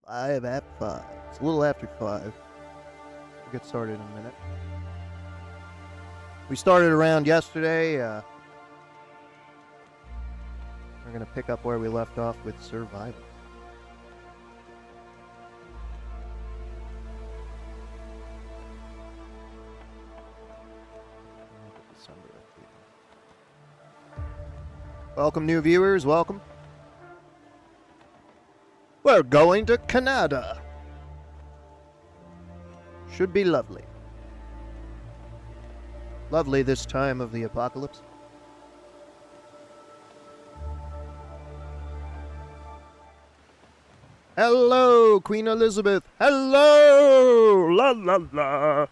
5 at 5. It's a little after 5. We'll get started in a minute. We started around yesterday. We're going to pick up where we left off with survival. Welcome, new viewers. Welcome. We're going to Canada. Should be lovely. Lovely this time of the apocalypse. Hello, Queen Elizabeth. Hello! La la la.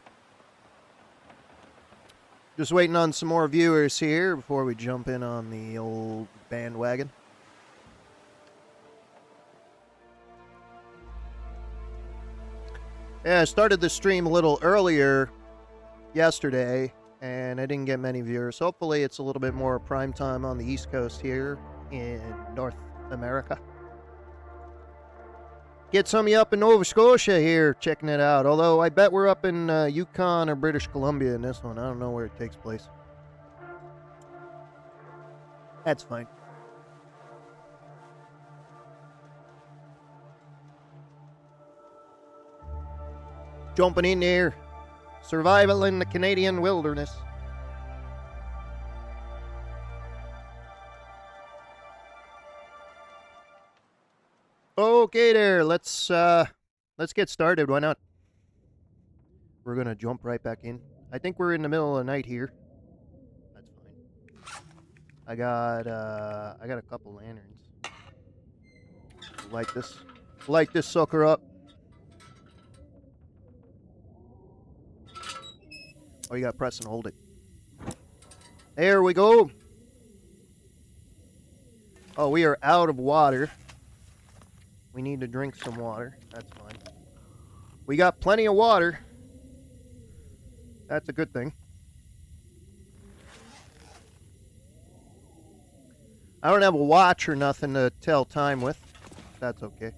Just waiting on some more viewers here before we jump in on the old bandwagon. Yeah, I started the stream a little earlier yesterday, and I didn't get many viewers. Hopefully it's a little bit more prime time on the East Coast here in North America. Get some of you up in Nova Scotia here checking it out. Although I bet we're up in Yukon or British Columbia in this one. I don't know where it takes place. That's fine. Jumping in there. Survival in the Canadian wilderness. Okay there, let's get started. Why not? We're gonna jump right back in. I think we're in the middle of the night here. That's fine. I got a couple lanterns. Light this sucker up. Oh, you gotta press and hold it. There we go. Oh, we are out of water. We need to drink some water. That's fine. We got plenty of water. That's a good thing. I don't have a watch or nothing to tell time with. That's okay.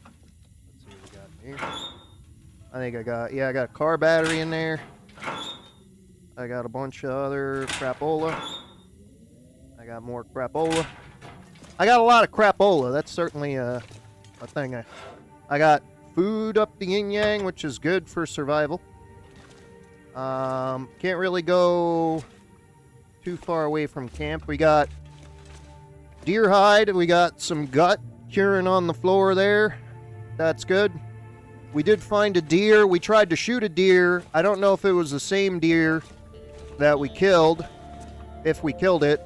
Let's see what we got in here. I think I got a car battery in there. I got a bunch of other crapola. I got more crapola. I got a lot of crapola. That's certainly a thing. I got food up the yin yang, which is good for survival. Can't really go too far away from camp. We got deer hide. We got some gut curing on the floor there. That's good. We did find a deer. We tried to shoot a deer. I don't know if it was the same deer that we killed, if we killed it.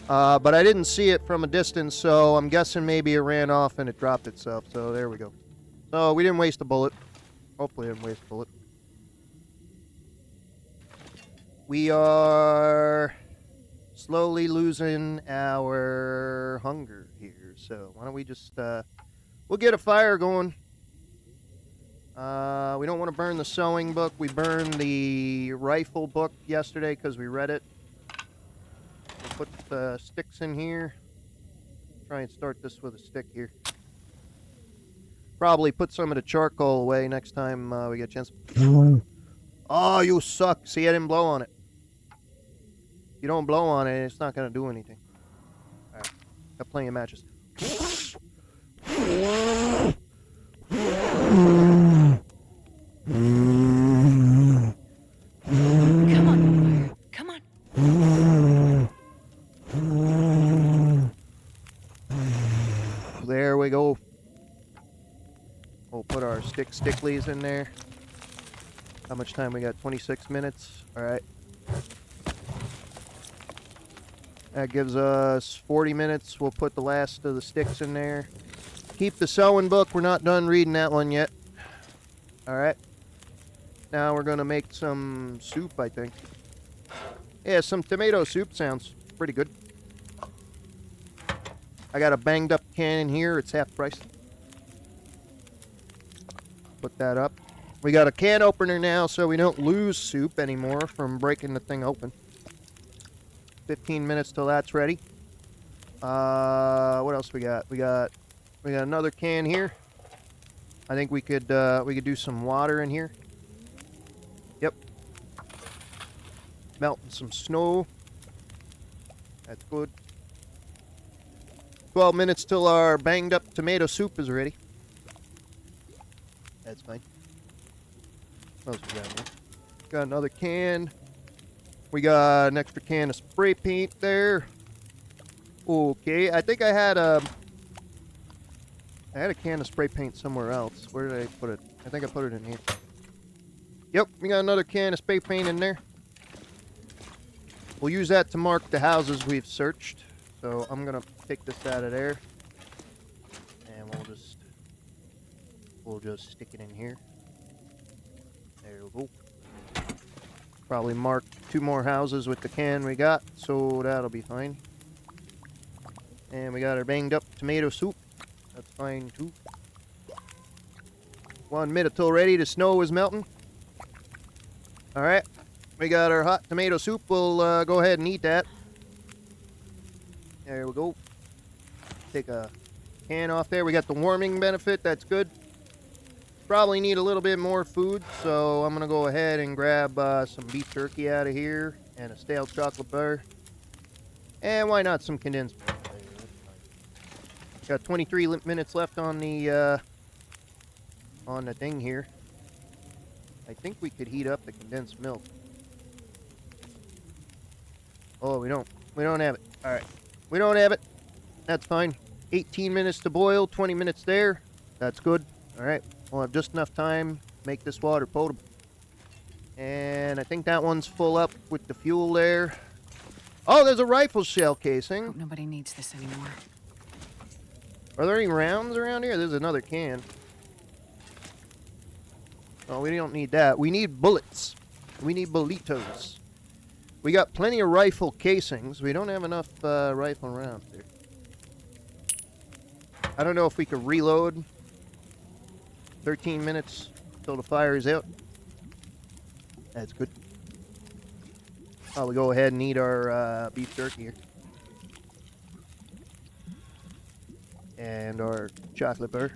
But I didn't see it from a distance, so I'm guessing maybe it ran off and it dropped itself. So there we go. So we didn't waste a bullet. Hopefully I didn't waste a bullet. We are slowly losing our hunger here. So why don't we just, we'll get a fire going. We don't want to burn the sewing book. We burned the rifle book yesterday because we read it. We'll put the sticks in here. Try and start this with a stick here. Probably put some of the charcoal away next time we get a chance. Oh, you suck. See, I didn't blow on it. If you don't blow on it, it's not going to do anything. Alright. Got plenty of matches. Come on, come on. There we go. We'll put our stickleys in there. How much time we got? 26 minutes. Alright. That gives us 40 minutes. We'll put the last of the sticks in there. Keep the sewing book. We're not done reading that one yet. Alright. Now we're going to make some soup, I think. Yeah, some tomato soup sounds pretty good. I got a banged up can in here. It's half price. Put that up. We got a can opener now so we don't lose soup anymore from breaking the thing open. 15 minutes till that's ready. What else we got? We got another can here. I think we could do some water in here. Yep. Melting some snow. That's good. 12 minutes till our banged up tomato soup is ready. That's fine. What else we got here? Got another can. We got an extra can of spray paint there. Okay, I think I had a can of spray paint somewhere else. Where did I put it? I think I put it in here. Yep, we got another can of spray paint in there. We'll use that to mark the houses we've searched. So I'm gonna take this out of there, and we'll just stick it in here. There we go. Probably mark 2 more houses with the can we got, so that'll be fine. And we got our banged up tomato soup. That's fine too. 1 minute till ready. The snow is melting. Alright. We got our hot tomato soup. We'll go ahead and eat that. There we go. Take a can off there. We got the warming benefit. That's good. Probably need a little bit more food, so I'm going to go ahead and grab some beef jerky out of here and a stale chocolate bar. And why not some condensed milk? Got 23 minutes left on the thing here. I think we could heat up the condensed milk. Oh, we don't have it. All right. We don't have it. That's fine. 18 minutes to boil, 20 minutes there. That's good. All right. We'll have just enough time to make this water potable. And I think that one's full up with the fuel there. Oh, there's a rifle shell casing. Hope nobody needs this anymore. Are there any rounds around here? There's another can. Oh, we don't need that. We need bullets. We need bolitos. We got plenty of rifle casings. We don't have enough rifle rounds here. I don't know if we could reload. 13 minutes till the fire is out. That's good. Probably go ahead and eat our beef jerky here. And our chocolate bar.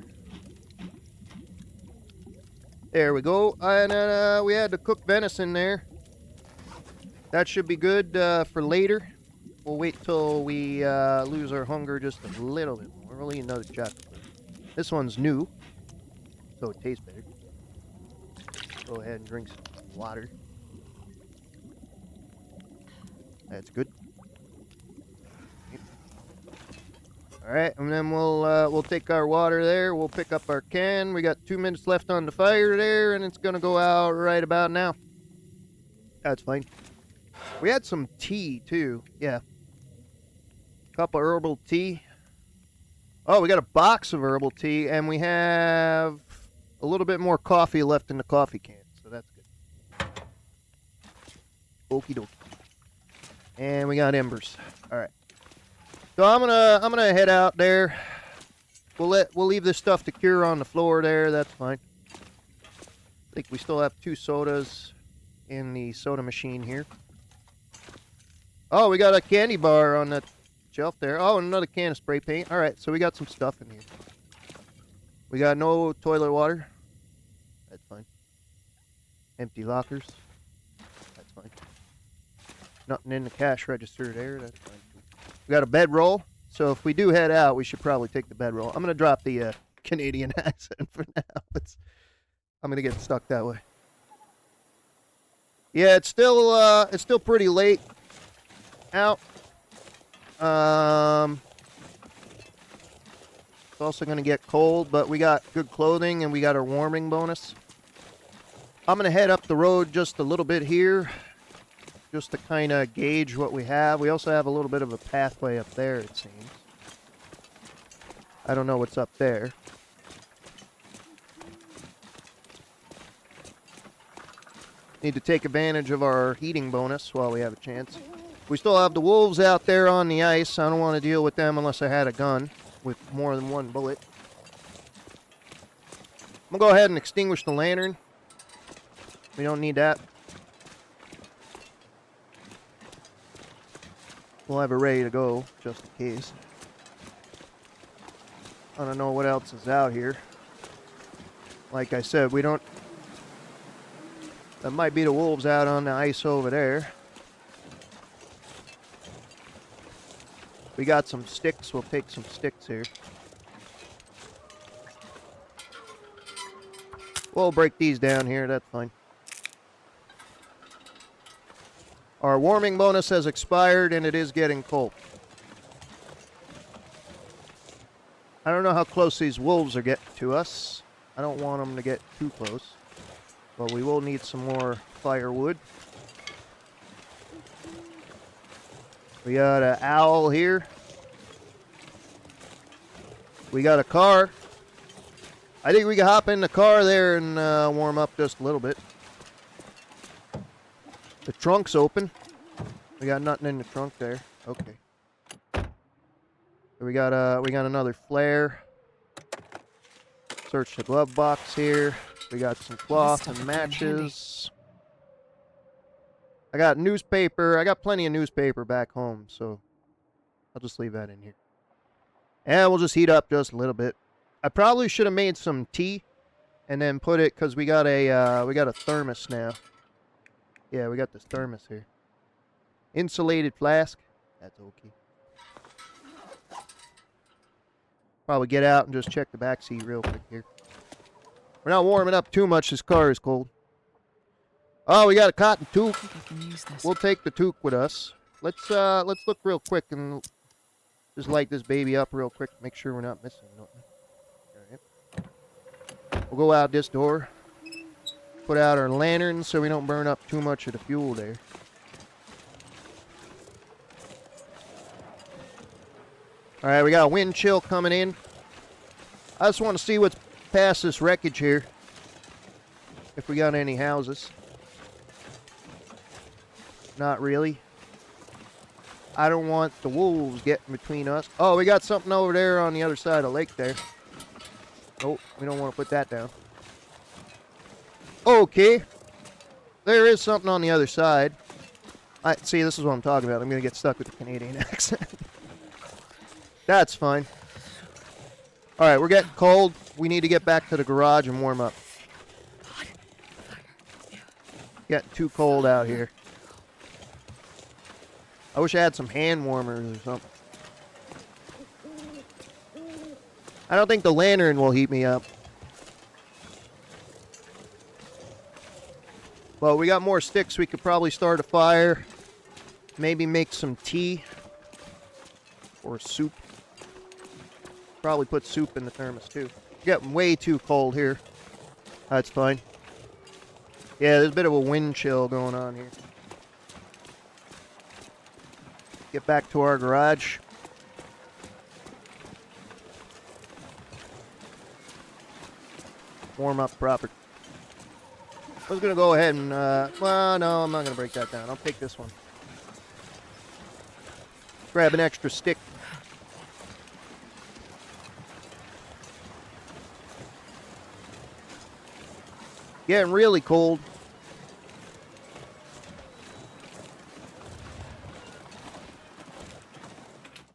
There we go. And we had the cooked venison there. That should be good for later. We'll wait till we lose our hunger just a little bit more. We'll eat another chocolate bar. This one's new, so it tastes better. Go ahead and drink some water. That's good. All right, and then we'll take our water there. We'll pick up our can. We got 2 minutes left on the fire there, and it's gonna go out right about now. That's fine. We had some tea too. Yeah. Cup of herbal tea. Oh, we got a box of herbal tea, and we have a little bit more coffee left in the coffee can, so that's good. Okie dokie. And we got embers. All right. So I'm gonna head out there. We'll leave this stuff to cure on the floor there. That's fine. I think we still have 2 sodas in the soda machine here. Oh, we got a candy bar on the shelf there. Oh, and another can of spray paint. All right, so we got some stuff in here. We got no toilet water. That's fine. Empty lockers. That's fine. Nothing in the cash register there. That's fine. We got a bedroll. So if we do head out, we should probably take the bedroll. I'm going to drop the Canadian accent for now. I'm going to get stuck that way. Yeah, it's still pretty late out. It's also going to get cold, but we got good clothing and we got our warming bonus. I'm going to head up the road just a little bit here, just to kind of gauge what we have. We also have a little bit of a pathway up there, it seems. I don't know what's up there. Need to take advantage of our heating bonus while we have a chance. We still have the wolves out there on the ice. I don't want to deal with them unless I had a gun with more than 1 bullet. I'm going to go ahead and extinguish the lantern. We don't need that. We'll have it ready to go, just in case. I don't know what else is out here. Like I said, we don't... That might be the wolves out on the ice over there. We got some sticks. We'll take some sticks here. We'll break these down here. That's fine. Our warming bonus has expired, and it is getting cold. I don't know how close these wolves are getting to us. I don't want them to get too close. But we will need some more firewood. We got an owl here. We got a car. I think we can hop in the car there and warm up just a little bit. The trunk's open. We got nothing in the trunk there. Okay. We got another flare. Search the glove box here. We got some cloth and matches. I got newspaper. I got plenty of newspaper back home, so I'll just leave that in here. And we'll just heat up just a little bit. I probably should have made some tea and then put it, because we got a thermos now. Yeah, we got this thermos here. Insulated flask. That's okay. Probably get out and just check the back seat real quick here. We're not warming up too much. This car is cold. Oh, we got a cotton toque. We'll take the toque with us. Let's look real quick and just light this baby up real quick. Make sure we're not missing nothing. All right. We'll go out this door. Put out our lanterns so we don't burn up too much of the fuel there. All right, we got a wind chill coming in. I just want to see what's past this wreckage here. If we got any houses. Not really. I don't want the wolves getting between us. Oh, we got something over there on the other side of the lake there. Oh, we don't want to put that down. Okay. There is something on the other side. See, this is what I'm talking about. I'm going to get stuck with the Canadian accent. That's fine. Alright, we're getting cold. We need to get back to the garage and warm up. Getting too cold out here. I wish I had some hand warmers or something. I don't think the lantern will heat me up. Well, we got more sticks. We could probably start a fire. Maybe make some tea. Or soup. Probably put soup in the thermos too. Getting way too cold here. That's fine. Yeah, there's a bit of a wind chill going on here. Get back to our garage. Warm up proper. I was going to go ahead and, well, no, I'm not going to break that down. I'll take this one. Grab an extra stick. Getting really cold.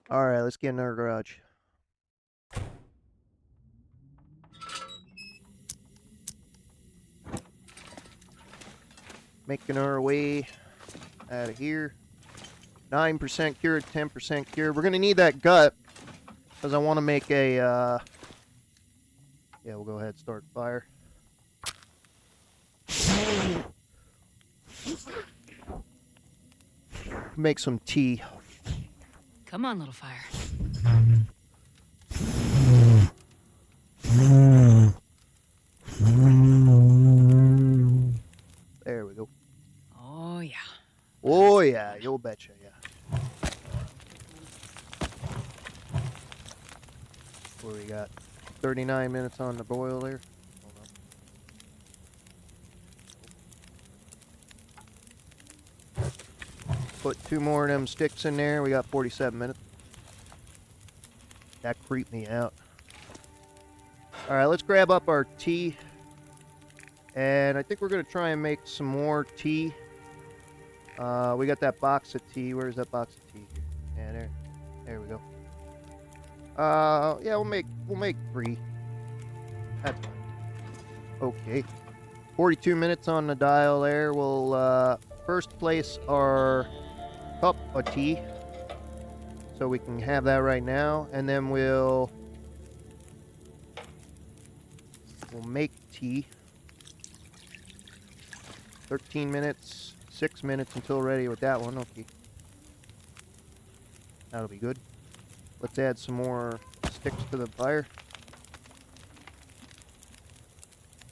Alright, let's get in our garage. Making our way out of here. 9% cured, 10% cured. We're going to need that gut because I want to make a, yeah, we'll go ahead and start fire. Make some tea. Come on, little fire. There we go. Oh, yeah. Oh, yeah. You'll betcha, yeah. What do we got? 39 minutes on the boil there. Hold on. Put 2 more of them sticks in there. We got 47 minutes. That creeped me out. Alright, let's grab up our tea. And I think we're going to try and make some more tea. We got that box of tea. Where's that box of tea? Yeah, there we go. Yeah, we'll make 3. That's fine. Okay. 42 minutes on the dial there. We'll first place our cup of tea. So we can have that right now. And then we'll make tea. 13 minutes, 6 minutes until ready with that one. Okay. That'll be good. Let's add some more sticks to the fire.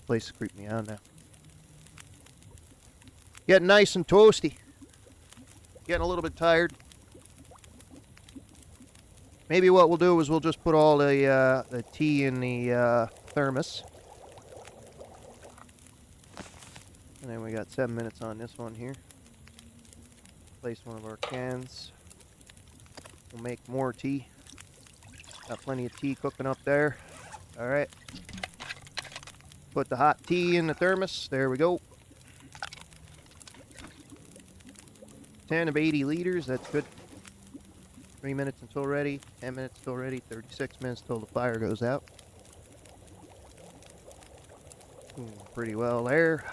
Place is creeping me out now. Getting nice and toasty. Getting a little bit tired. Maybe what we'll do is we'll just put all the tea in the thermos. And then we got 7 minutes on this one here. Place one of our cans. We'll make more tea. Got plenty of tea cooking up there. Alright. Put the hot tea in the thermos. There we go. 10 of 80 liters. That's good. 3 minutes until ready. 10 minutes till ready. 36 minutes till the fire goes out. Pretty well there.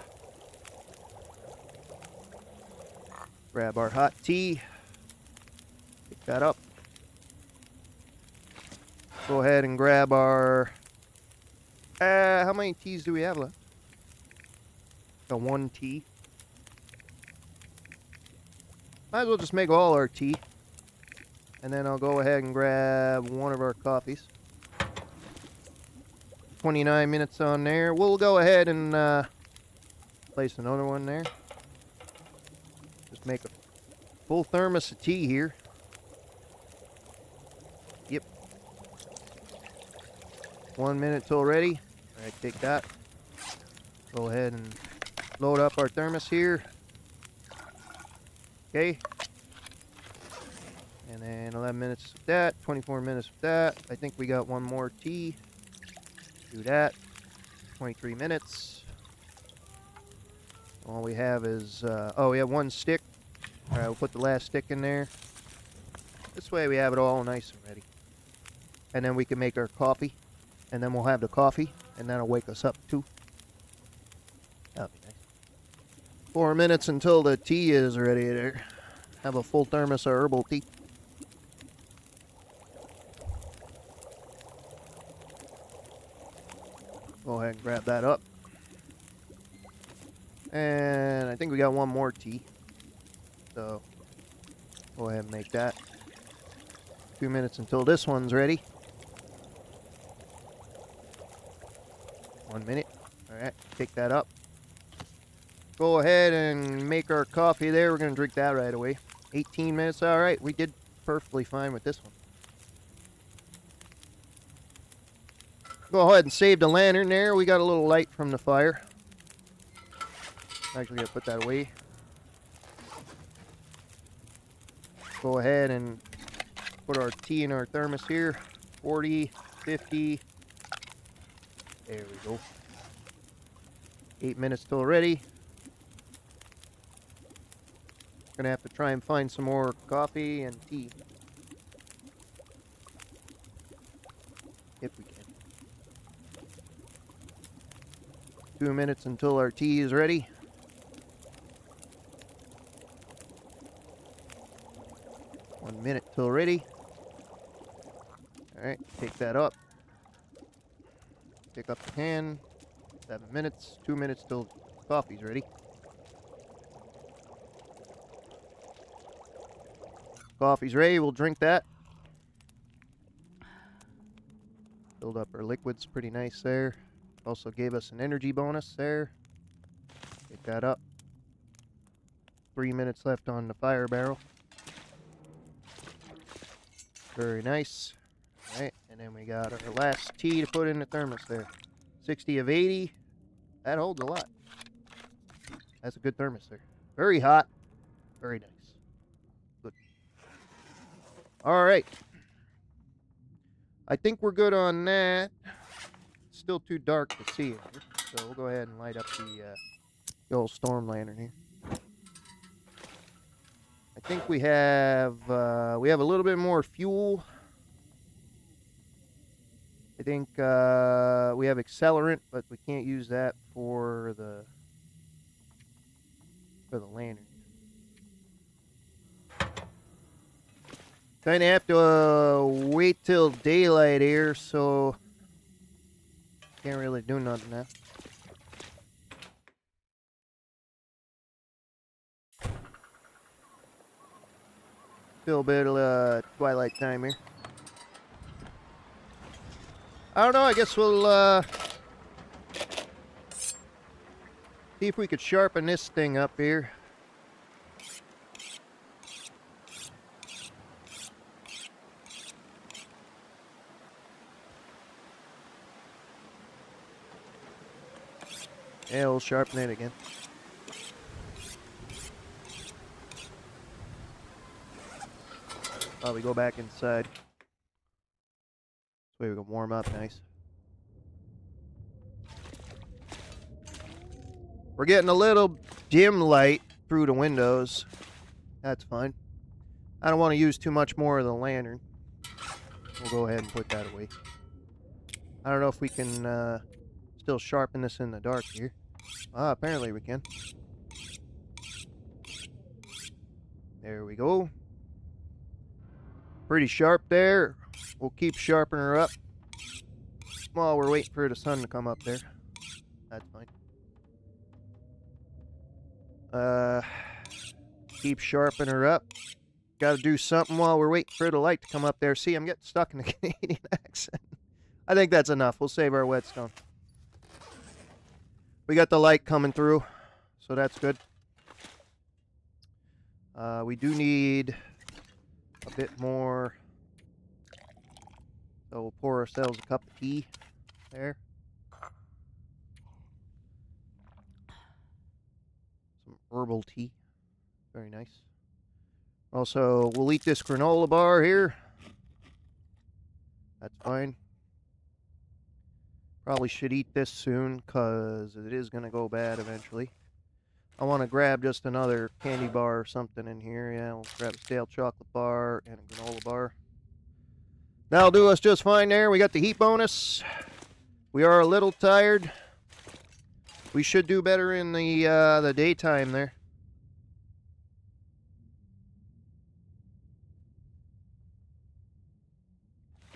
Grab our hot tea. Pick that up. Go ahead and grab our... how many teas do we have left? Got 1 tea. Might as well just make all our tea. And then I'll go ahead and grab one of our coffees. 29 minutes on there. We'll go ahead and place another one there. Just make a full thermos of tea here. Yep. 1 minute till ready. Alright, take that. Go ahead and load up our thermos here. Okay. And then 11 minutes with that, 24 minutes with that. I think we got one more tea. Do that. 23 minutes. All we have is, oh, we have 1 stick. Alright, we'll put the last stick in there. This way we have it all nice and ready. And then we can make our coffee. And then we'll have the coffee. And that'll wake us up too. That'll be nice. 4 minutes until the tea is ready there. Have a full thermos of herbal tea. Go ahead and grab that up. And I think we got 1 more tea. So, go ahead and make that. 2 minutes until this one's ready. 1 minute. Alright, take that up. Go ahead and make our coffee there. We're going to drink that right away. 18 minutes. Alright, we did perfectly fine with this one. Go ahead and save the lantern there. We got a little light from the fire. Actually, gonna put that away. Go ahead and put our tea in our thermos here. 40, 50. There we go. 8 minutes till ready. Gonna have to try and find some more coffee and tea. If we can. 2 minutes until our tea is ready. One minute till ready. Alright, take that up. Pick up the can. 7 minutes. 2 minutes till coffee's ready. Coffee's ready. We'll drink that. Build up our liquids pretty nice there. Also gave us an energy bonus there. Pick that up. 3 minutes left on the fire barrel. Very nice. Alright, and then we got our last tea to put in the thermos there. 60 of 80. That holds a lot. That's a good thermos there. Very hot. Very nice. Good. Alright. I think we're good on that. It's still too dark to see it. So we'll go ahead and light up the old storm lantern here. I think we have a little bit more fuel. I think we have accelerant, but we can't use that for the lantern. Kind of have to wait till daylight here, so can't really do nothing now. Still a bit of twilight time here. I don't know, I guess we'll see if we could sharpen this thing up here. Yeah, we'll sharpen it again. Probably go back inside. This way we can warm up nice. We're getting a little dim light through the windows. That's fine. I don't want to use too much more of the lantern. We'll go ahead and put that away. I don't know if we can still sharpen this in the dark here. Ah, apparently we can. There we go. Pretty sharp there. We'll keep sharpening her up while we're waiting for the sun to come up there. That's fine. Keep sharpening her up. Got to do something while we're waiting for the light to come up there. See, I'm getting stuck in the Canadian accent. I think that's enough. We'll save our whetstone. We got the light coming through, so that's good. We do need a bit more. So we'll pour ourselves a cup of tea there. Some herbal tea. Very nice. Also, we'll eat this granola bar here. That's fine. Probably should eat this soon because it is going to go bad eventually. I want to grab just another candy bar or something in here. Yeah, we'll grab a stale chocolate bar and a granola bar. That'll do us just fine there. We got the heat bonus. We are a little tired. We should do better in the daytime there.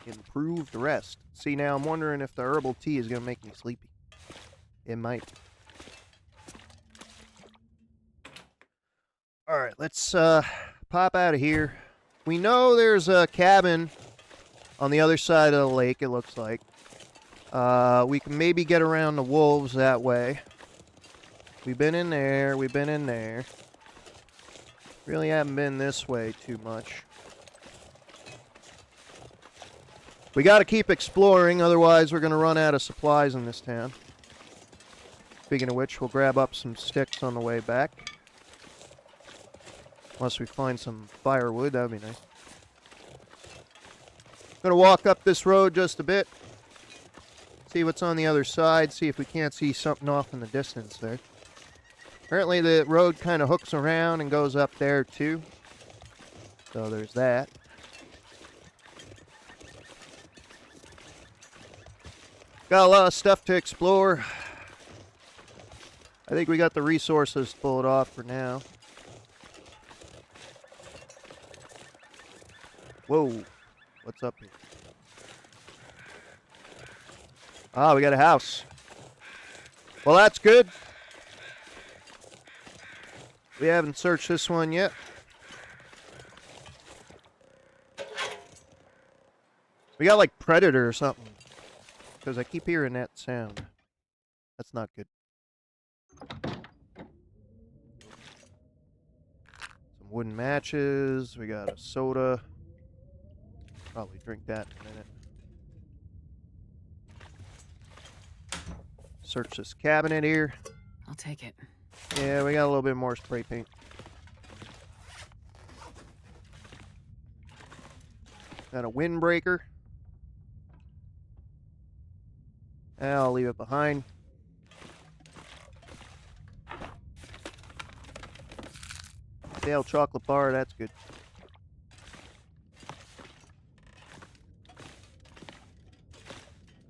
Improved rest. See, now I'm wondering if the herbal tea is going to make me sleepy. It might. Alright, let's pop out of here. We know there's a cabin on the other side of the lake, it looks like. We can maybe get around the wolves that way. We've been in there, we've been in there. Really haven't been this way too much. We got to keep exploring, otherwise we're going to run out of supplies in this town. Speaking of which, we'll grab up some sticks on the way back. Unless we find some firewood, that'd be nice. Gonna walk up this road just a bit. See what's on the other side, see if we can't see something off in the distance there. Apparently the road kind of hooks around and goes up there too. So there's that. Got a lot of stuff to explore. I think we got the resources to pull it off for now. Whoa. What's up here? Ah, we got a house. Well, that's good. We haven't searched this one yet. We got like Predator or something. Because I keep hearing that sound. That's not good. Some wooden matches. We got a soda. Probably drink that in a minute. Search this cabinet here. I'll take it. Yeah, we got a little bit more spray paint. Got a windbreaker. I'll leave it behind. Stale chocolate bar, that's good.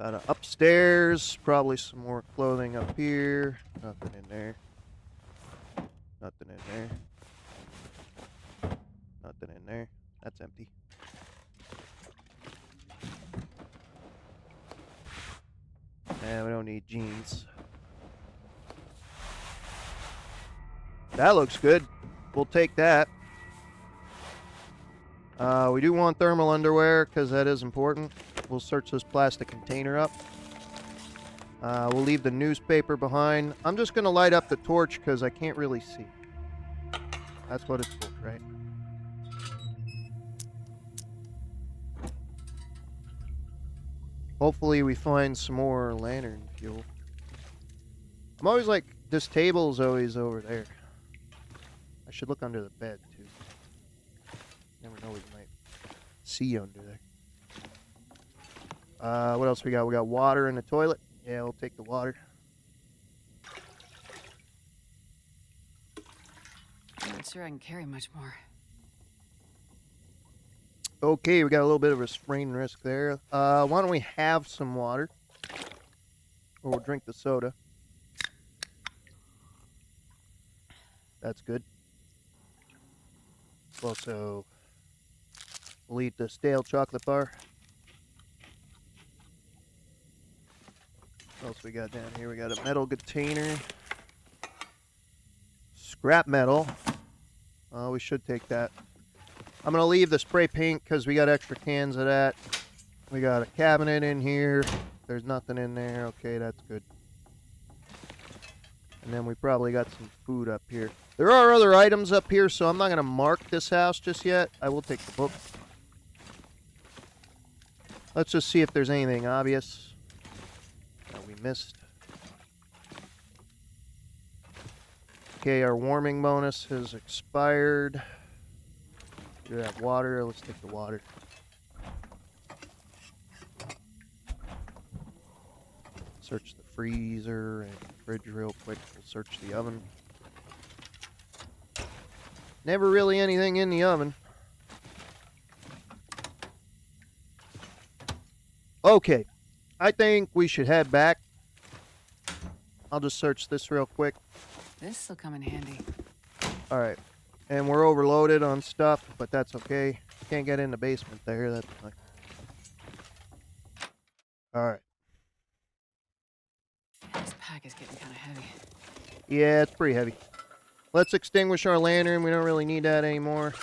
Upstairs, probably some more clothing up here. Nothing in there. Nothing in there. Nothing in there. That's empty. And we don't need jeans. That looks good. We'll take that. We do want thermal underwear because that is important. We'll search this plastic container up. We'll leave the newspaper behind. I'm just going to light up the torch because I can't really see. That's what it's for, right? Hopefully we find some more lantern fuel. I'm always like, this table's always over there. I should look under the bed, too. Never know what you might see under there. What else we got? We got water in the toilet. Yeah, we'll take the water. I'm not sure I can carry much more. Okay, we got a little bit of a sprain risk there. Why don't we have some water? Or we'll drink the soda. That's good. Also, we'll eat the stale chocolate bar. What else we got down here? We got a metal container. Scrap metal. We should take that. I'm going to leave the spray paint because we got extra cans of that. We got a cabinet in here. There's nothing in there. Okay, that's good. And then we probably got some food up here. There are other items up here, so I'm not going to mark this house just yet. I will take the book. Let's just see if there's anything obvious that we missed. Okay, our warming bonus has expired. Do that water. Let's take the water. Search the freezer and fridge real quick. We'll search the oven. Never really anything in the oven. Okay, I think we should head back. I'll just search this real quick. This'll come in handy. Alright, and we're overloaded on stuff, but that's okay. Can't get in the basement there, that's fine. Alright. This pack is getting kind of heavy. Yeah, it's pretty heavy. Let's extinguish our lantern. We don't really need that anymore.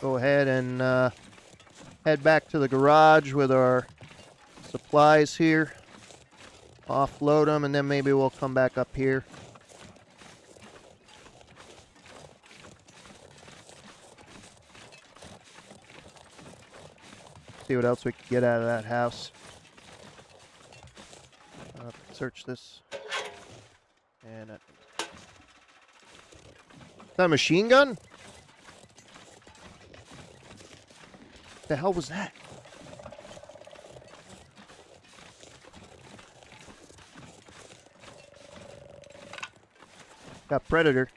Go ahead and head back to the garage with our supplies here. Offload them, and then maybe we'll come back up here. See what else we can get out of that house. Search this. And is that a machine gun? The hell was that? Got Predator.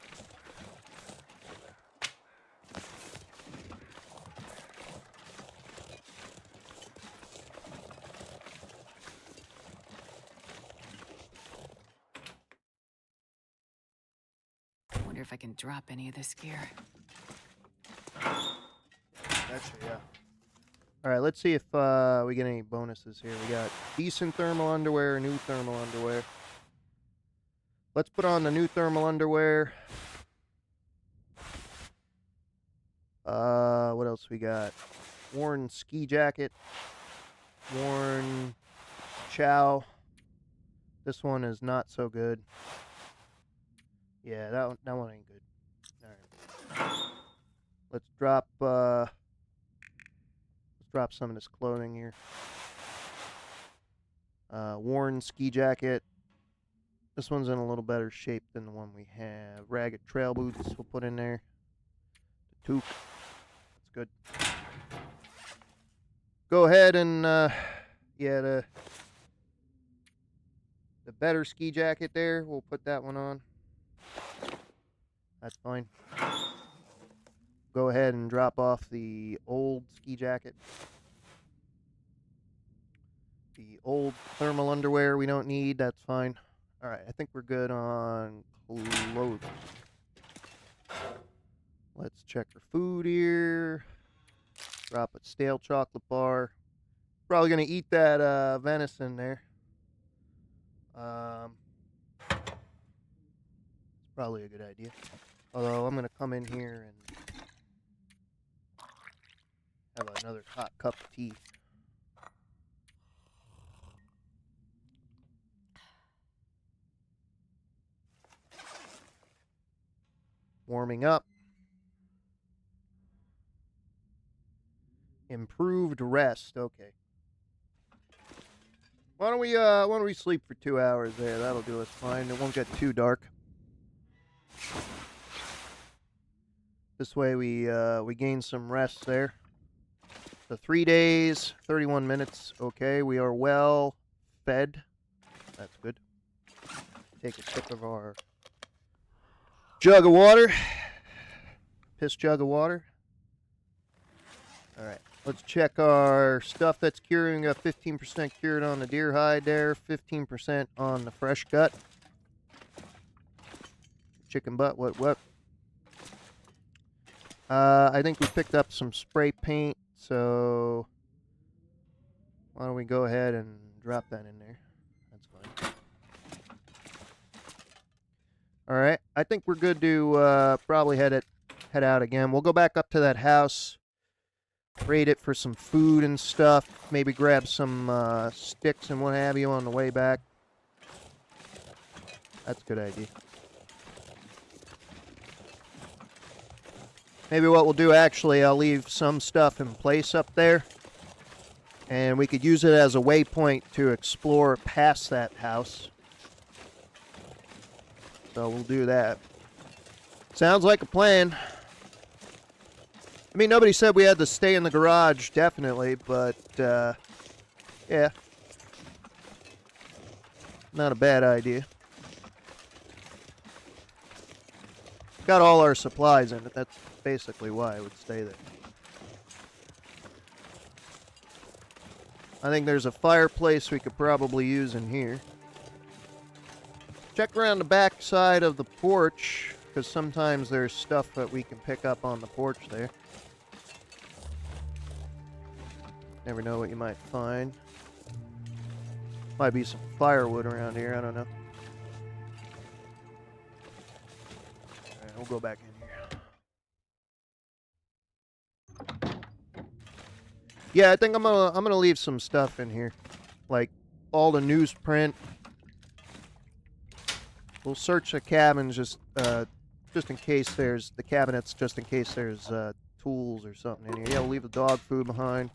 Wonder if I can drop any of this gear. Gotcha, yeah. Alright, let's see if we get any bonuses here. We got decent thermal underwear, new thermal underwear. Let's put on the new thermal underwear. What else we got? Worn ski jacket. Worn chow. This one is not so good. Yeah, that one ain't good. Alright. Let's drop some of this clothing here. Worn ski jacket. This one's in a little better shape than the one we have. Ragged trail boots we'll put in there. The toque. That's good. Go ahead and yeah, the better ski jacket there, we'll put that one on. That's fine. Go ahead and drop off the old ski jacket. The old thermal underwear we don't need, that's fine. Alright, I think we're good on clothing. Let's check for food here. Drop a stale chocolate bar. Probably going to eat that venison there. It's probably a good idea. Although I'm going to come in here and have another hot cup of tea. Warming up. Improved rest. Okay. Why don't we sleep for 2 hours there? That'll do us fine. It won't get too dark. This way we gain some rest there. So 3 days, 31 minutes. Okay, we are well fed. That's good. Take a sip of our jug of water. Piss jug of water. Alright, let's check our stuff that's curing. 15% cured on the deer hide there. 15% on the fresh gut. Chicken butt, what? I think we picked up some spray paint, so why don't we go ahead and drop that in there. That's fine. Alright, I think we're good to probably head out again. We'll go back up to that house, raid it for some food and stuff, maybe grab some sticks and what have you on the way back. That's a good idea. Maybe what we'll do, actually, I'll leave some stuff in place up there, and we could use it as a waypoint to explore past that house. So we'll do that. Sounds like a plan. I mean, nobody said we had to stay in the garage, definitely, but, yeah. Not a bad idea. Got all our supplies in it, that's basically why I would stay there. I think there's a fireplace we could probably use in here. Check around the back side of the porch, because sometimes there's stuff that we can pick up on the porch there. Never know what you might find. Might be some firewood around here, I don't know. Alright, we'll go back in here. Yeah, I think I'm gonna leave some stuff in here. Like all the newsprint. We'll search the cabins just in case there's the cabinets, just in case there's tools or something in here. Yeah, we'll leave the dog food behind.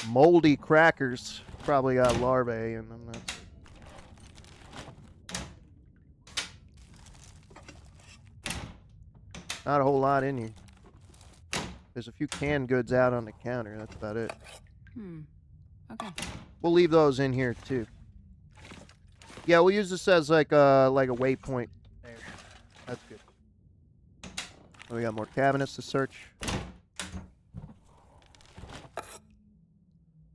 Moldy crackers. Probably got larvae in them. Not a whole lot in here. There's a few canned goods out on the counter. That's about it. Okay. We'll leave those in here too. Yeah, we'll use this as like a waypoint. There. That's good. We got more cabinets to search.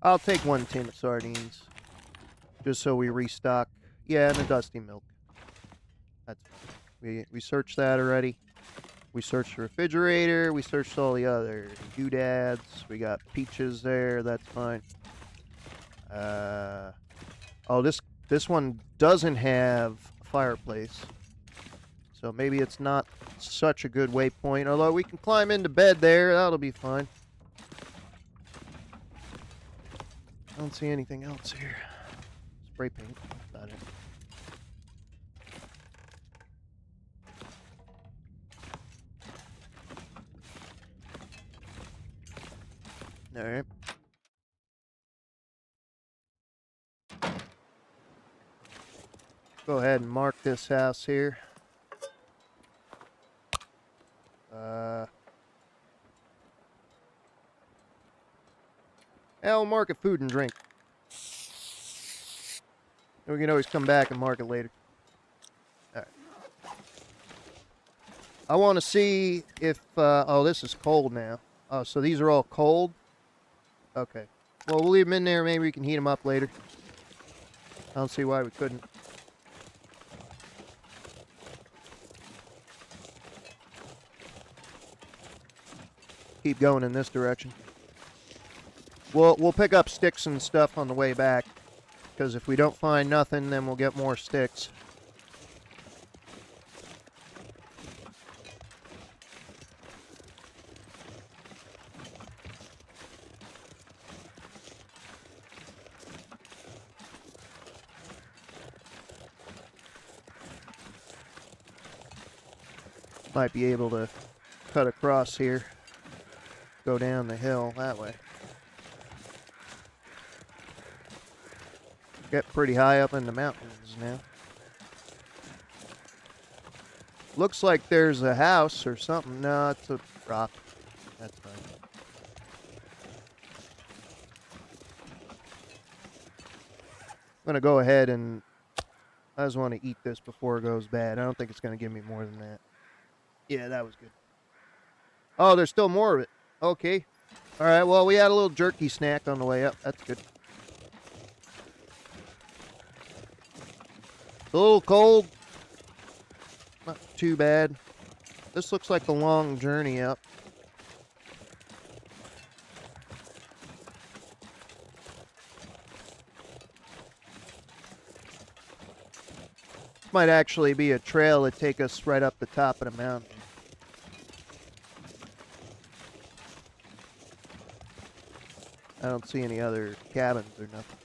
I'll take 1 tin of sardines. Just so we restock. Yeah, and a dusty milk. That's fine. We searched that already. We searched the refrigerator. We searched all the other doodads. We got peaches there. That's fine. Oh, this one doesn't have a fireplace. So maybe it's not such a good waypoint. Although we can climb into bed there. That'll be fine. I don't see anything else here. Spray paint. That's about it. Alright. Go ahead and mark this house here. I'll mark it food and drink. And we can always come back and mark it later. Alright. I want to see if, oh, this is cold now. Oh, so these are all cold? Okay. Well, we'll leave them in there. Maybe we can heat them up later. I don't see why we couldn't. Keep going in this direction. We'll pick up sticks and stuff on the way back, because if we don't find nothing, then we'll get more sticks. Might be able to cut across here, go down the hill that way. Get pretty high up in the mountains now. Looks like there's a house or something. No, it's a rock. That's fine. I'm going to go ahead and I just want to eat this before it goes bad. I don't think it's going to give me more than that. Yeah, that was good. Oh, there's still more of it. Okay. All right, well, we had a little jerky snack on the way up. That's good. A little cold. Not too bad. This looks like a long journey up. Might actually be a trail that take us right up the top of the mountain. I don't see any other cabins or nothing.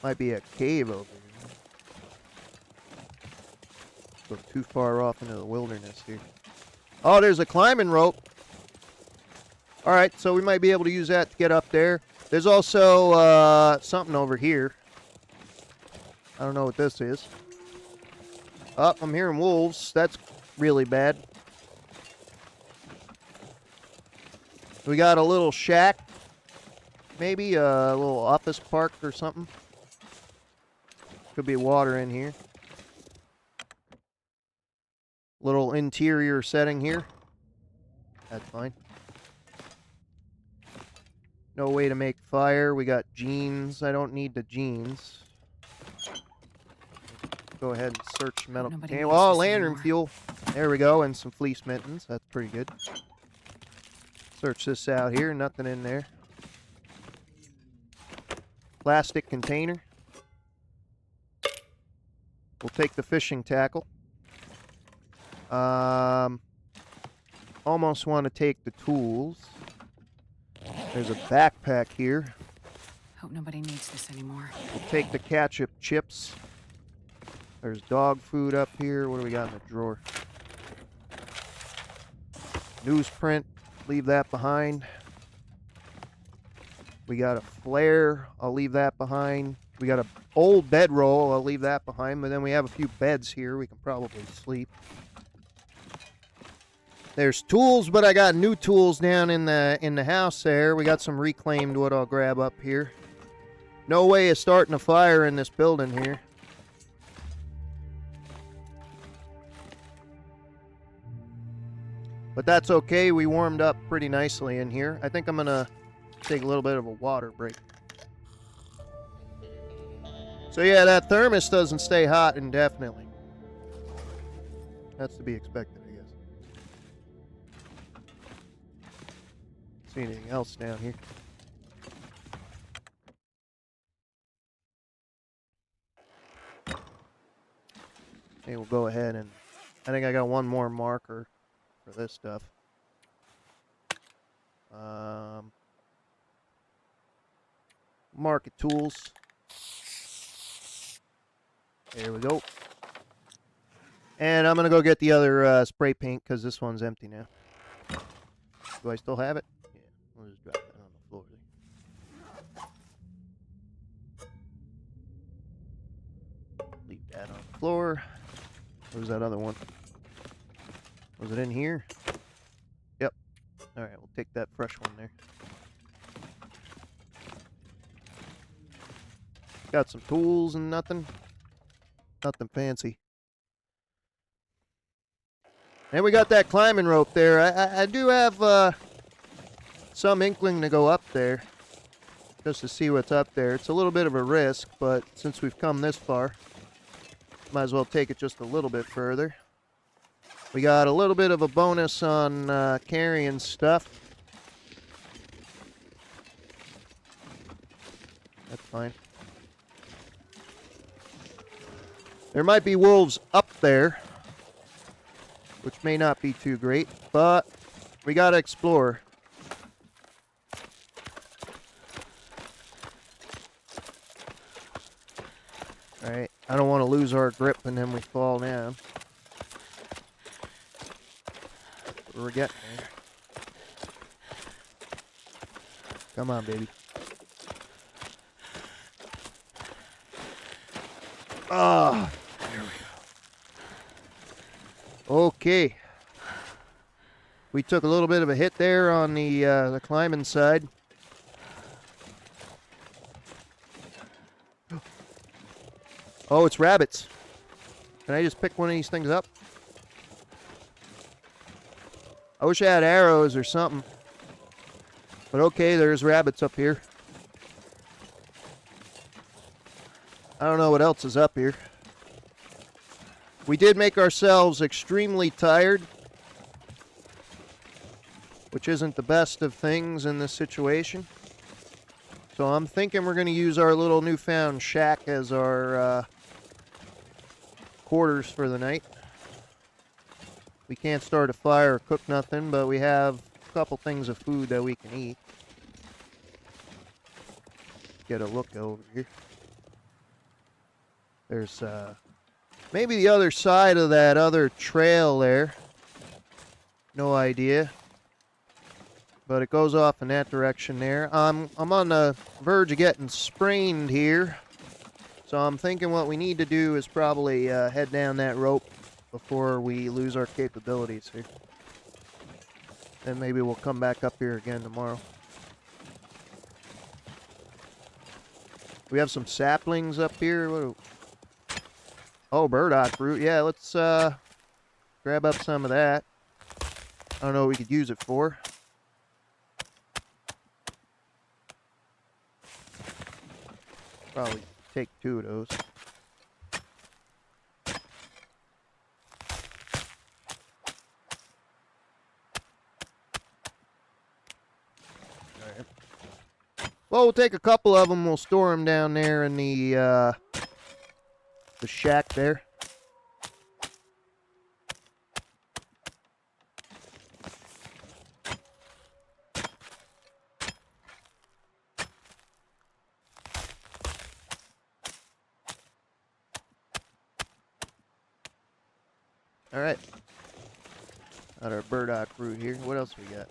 Might be a cave over here. Go too far off into the wilderness here. Oh, there's a climbing rope. All right, so we might be able to use that to get up there. There's also something over here. I don't know what this is. Oh, I'm hearing wolves. That's really bad. We got a little shack. Maybe a little office park or something. Could be water in here. Little interior setting here. That's fine. No way to make fire. We got jeans. I don't need the jeans. Go ahead and search metal container. Oh, lantern fuel. There we go. And some fleece mittens. That's pretty good. Search this out here. Nothing in there. Plastic container. We'll take the fishing tackle. Almost want to take the tools. There's a backpack here. Hope nobody needs this anymore. We'll take the ketchup chips. There's dog food up here. What do we got in the drawer? Newsprint. Leave that behind. We got a flare. I'll leave that behind. We got an old bedroll. I'll leave that behind. But then we have a few beds here. We can probably sleep. There's tools, but I got new tools down in the house there. We got some reclaimed wood I'll grab up here. No way of starting a fire in this building here. But that's okay. We warmed up pretty nicely in here. I think I'm going to take a little bit of a water break. So yeah, that thermos doesn't stay hot indefinitely. That's to be expected, I guess. See anything else down here? Okay, we'll go ahead and I think I got one more marker for this stuff. Market tools. There we go. And I'm gonna go get the other spray paint because this one's empty now. Do I still have it? Yeah, we'll just drop that on the floor. Leave that on the floor. Where's that other one? Was it in here? Yep. Alright, we'll take that fresh one there. Got some tools and nothing. Nothing fancy. And we got that climbing rope there. I do have some inkling to go up there. Just to see what's up there. It's a little bit of a risk, but since we've come this far, might as well take it just a little bit further. We got a little bit of a bonus on carrying stuff. That's fine. There might be wolves up there, which may not be too great, but we gotta explore. Alright, I don't want to lose our grip and then we fall down. We're getting there. Come on, baby. Ah, there we go. Okay. We took a little bit of a hit there on the climbing side. Oh, it's rabbits. Can I just pick one of these things up? I wish I had arrows or something. But okay, there's rabbits up here. I don't know what else is up here. We did make ourselves extremely tired, which isn't the best of things in this situation. So I'm thinking we're going to use our little newfound shack as our quarters for the night. We can't start a fire or cook nothing, but we have a couple things of food that we can eat. Get a look over here. There's maybe the other side of that other trail there. No idea. But it goes off in that direction there. I'm on the verge of getting sprained here. So I'm thinking what we need to do is probably head down that rope before we lose our capabilities here. Then maybe we'll come back up here again tomorrow. We have some saplings up here. Oh, burdock root. Yeah, let's grab up some of that. I don't know what we could use it for. Probably take 2 of those. Alright. Well, we'll take a couple of them. We'll store them down there in the shack there. All right. Got our burdock root here. What else we got?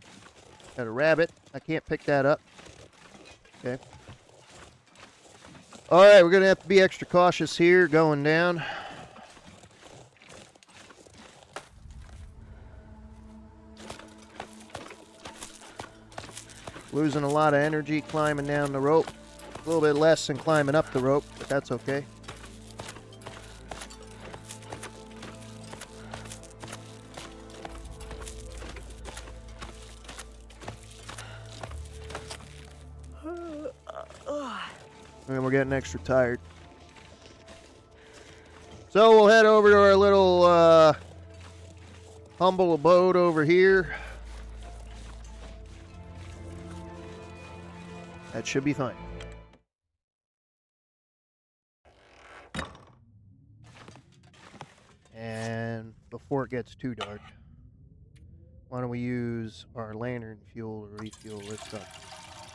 Got a rabbit. I can't pick that up. Okay. All right, we're going to have to be extra cautious here going down. Losing a lot of energy climbing down the rope. A little bit less than climbing up the rope, but that's okay. And we're getting extra tired. So we'll head over to our little humble abode over here. That should be fine. And before it gets too dark, why don't we use our lantern fuel to refuel this stuff?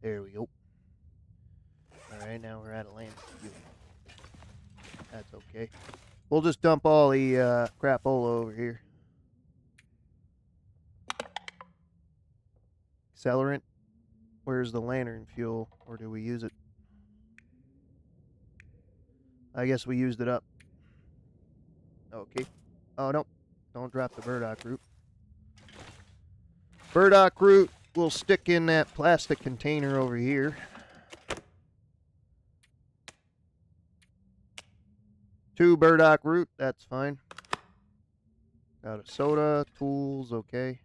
There we go. Alright, now we're out of lantern fuel. That's okay. We'll just dump all the crapola over here. Accelerant. Where's the lantern fuel? Or do we use it? I guess we used it up. Okay. Oh, no. Don't drop the burdock root. Burdock root will stick in that plastic container over here. 2 burdock root, that's fine. Got a soda, tools, okay.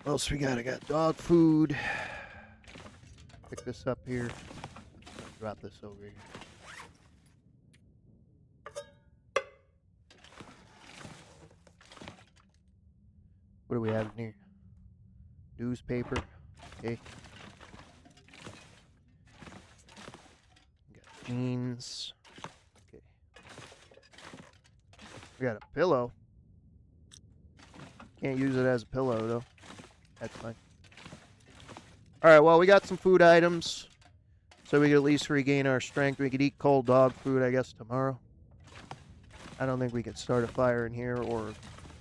What else we got? I got dog food. Pick this up here. Drop this over here. What do we have in here? Newspaper. Okay. Got jeans. Okay. We got a pillow. Can't use it as a pillow though. That's fine. Alright, well, we got some food items. So we could at least regain our strength. We could eat cold dog food, I guess, tomorrow. I don't think we can start a fire in here, or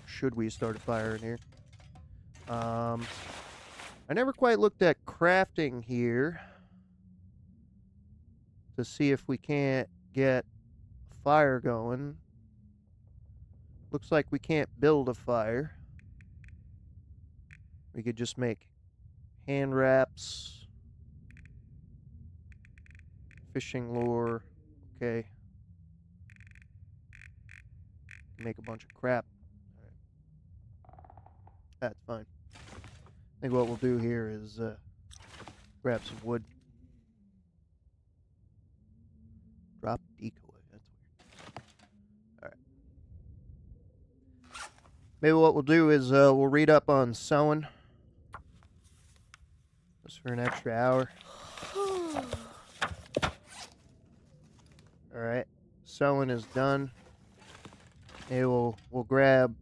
should we start a fire in here? I never quite looked at crafting here to see if we can't get a fire going. Looks like we can't build a fire. We could just make hand wraps, fishing lure, okay. Make a bunch of crap. All right. That's fine. I think what we'll do here is grab some wood. Drop decoy. That's weird. All right. Maybe what we'll do is we'll read up on sewing. Just for an extra hour. All right. Sewing is done. Maybe we'll grab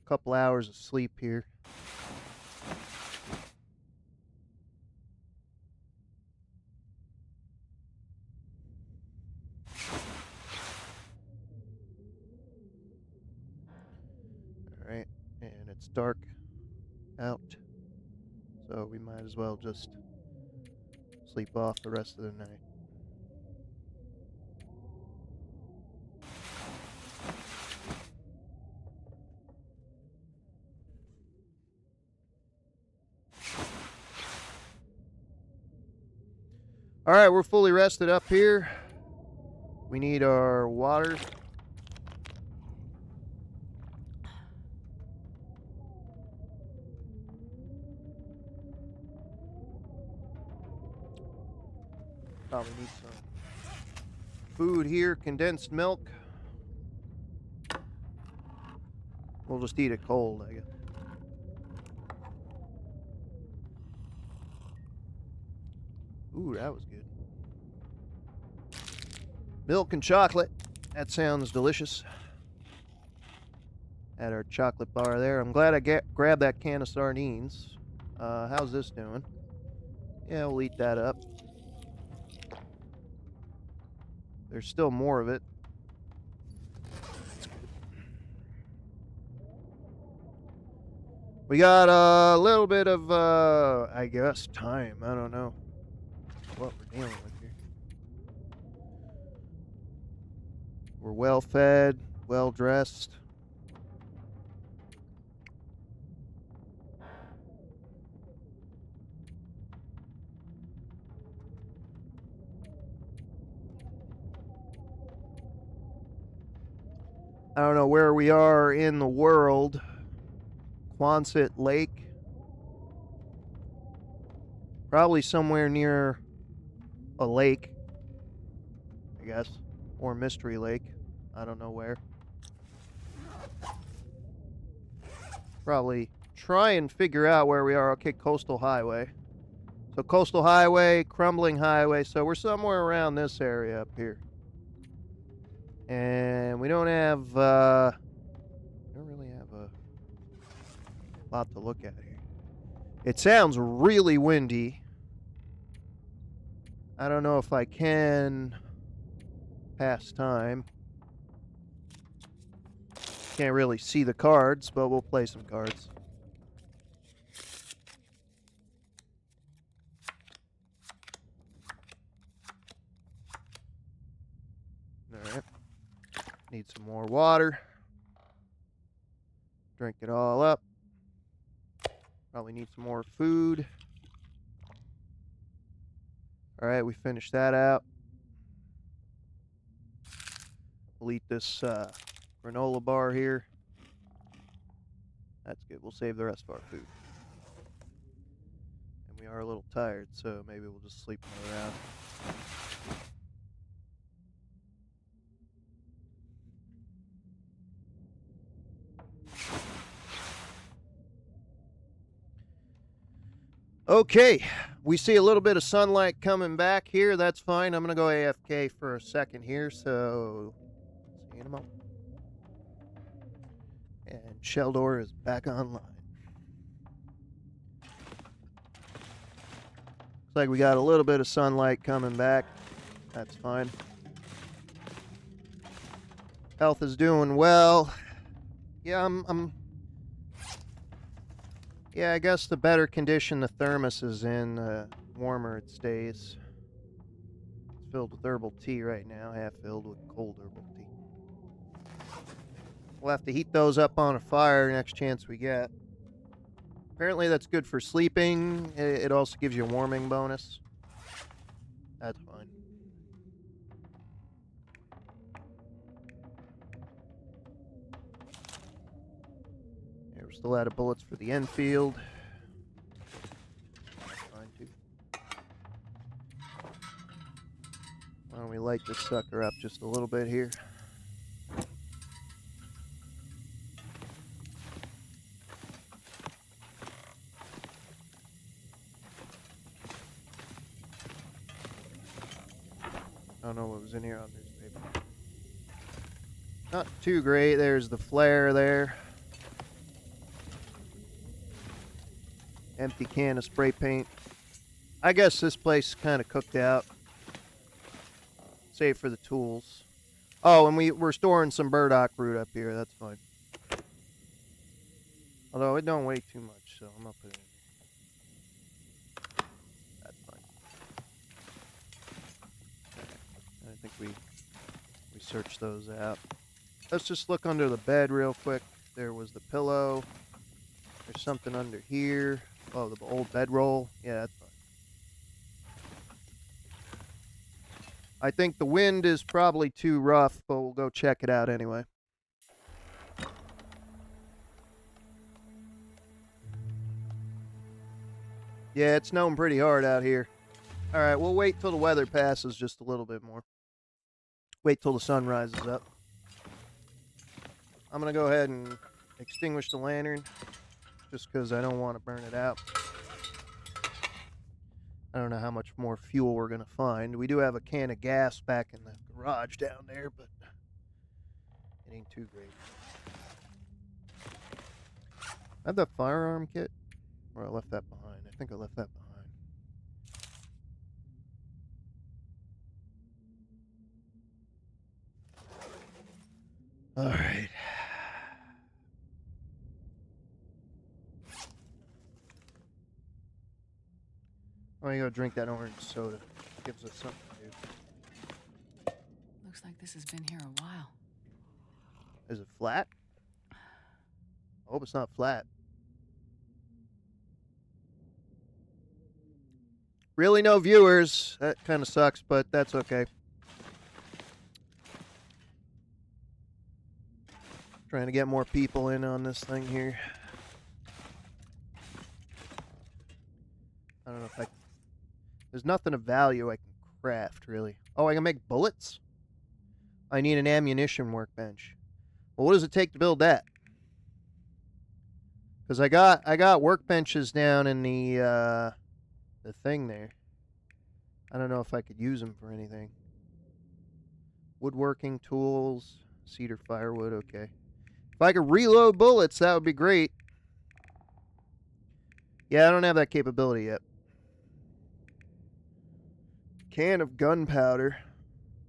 a couple hours of sleep here. Alright, and it's dark out, so we might as well just sleep off the rest of the night. Alright, we're fully rested up here. We need our water. Probably need some food here, condensed milk. We'll just eat it cold, I guess. Ooh, that was good. Milk and chocolate. That sounds delicious. Add our chocolate bar there. I'm glad I grabbed that can of sardines. How's this doing? Yeah, we'll eat that up. There's still more of it. We got a little bit of, I guess, time. I don't know what we're dealing with here. We're well fed, well dressed. I don't know where we are in the world. Quonset Lake. Probably somewhere near a lake, I guess. Or Mystery Lake. I don't know where. Probably try and figure out where we are. Okay, Coastal Highway. So Coastal Highway, Crumbling Highway. So we're somewhere around this area up here. And we don't have, don't really have a lot to look at here. It sounds really windy. I don't know if I can pass time. Can't really see the cards, but we'll play some cards. Alright. Need some more water. Drink it all up. Probably need some more food. Alright, we finished that out. We'll eat this granola bar here. That's good. We'll save the rest of our food. And we are a little tired, so maybe we'll just sleep another round. Okay, we see a little bit of sunlight coming back here. That's fine. I'm going to go AFK for a second here, so see you in a moment. And Sheldor is back online. Looks like we got a little bit of sunlight coming back. That's fine. Health is doing well. Yeah, Yeah, I guess the better condition the thermos is in, the warmer it stays. It's filled with herbal tea right now, half filled with cold herbal tea. We'll have to heat those up on a fire next chance we get. Apparently that's good for sleeping. It also gives you a warming bonus. That's fine. Yeah, we're still out of bullets for the Enfield. That's fine too. Why don't we light this sucker up just a little bit here? I don't know what was in here on newspaper. Not too great. There's the flare there. Empty can of spray paint. I guess this place is kind of cooked out. Save for the tools. Oh, and we're storing some burdock root up here. That's fine. Although it don't weigh too much, so I'm not putting it in. That's fine. I think we searched those out. Let's just look under the bed real quick. There was the pillow. There's something under here. Oh, the old bedroll. Yeah, that's fine. I think the wind is probably too rough, but we'll go check it out anyway. Yeah, it's snowing pretty hard out here. Alright, we'll wait till the weather passes just a little bit more. Wait till the sun rises up. I'm going to go ahead and extinguish the lantern, just because I don't want to burn it out. I don't know how much more fuel we're going to find. We do have a can of gas back in the garage down there, but it ain't too great. I have that firearm kit? Or I left that behind. I think I left that behind. Alright. I'm gonna go drink that orange soda. Gives us something to do. Looks like this has been here a while. Is it flat? I hope it's not flat. Really no viewers. That kind of sucks, but that's okay. Trying to get more people in on this thing here. I don't know if there's nothing of value I can craft, really. Oh, I can make bullets? I need an ammunition workbench. Well, what does it take to build that? Because I got workbenches down in the thing there. I don't know if I could use them for anything. Woodworking tools, cedar firewood, okay. If I could reload bullets, that would be great. Yeah, I don't have that capability yet. Can of gunpowder.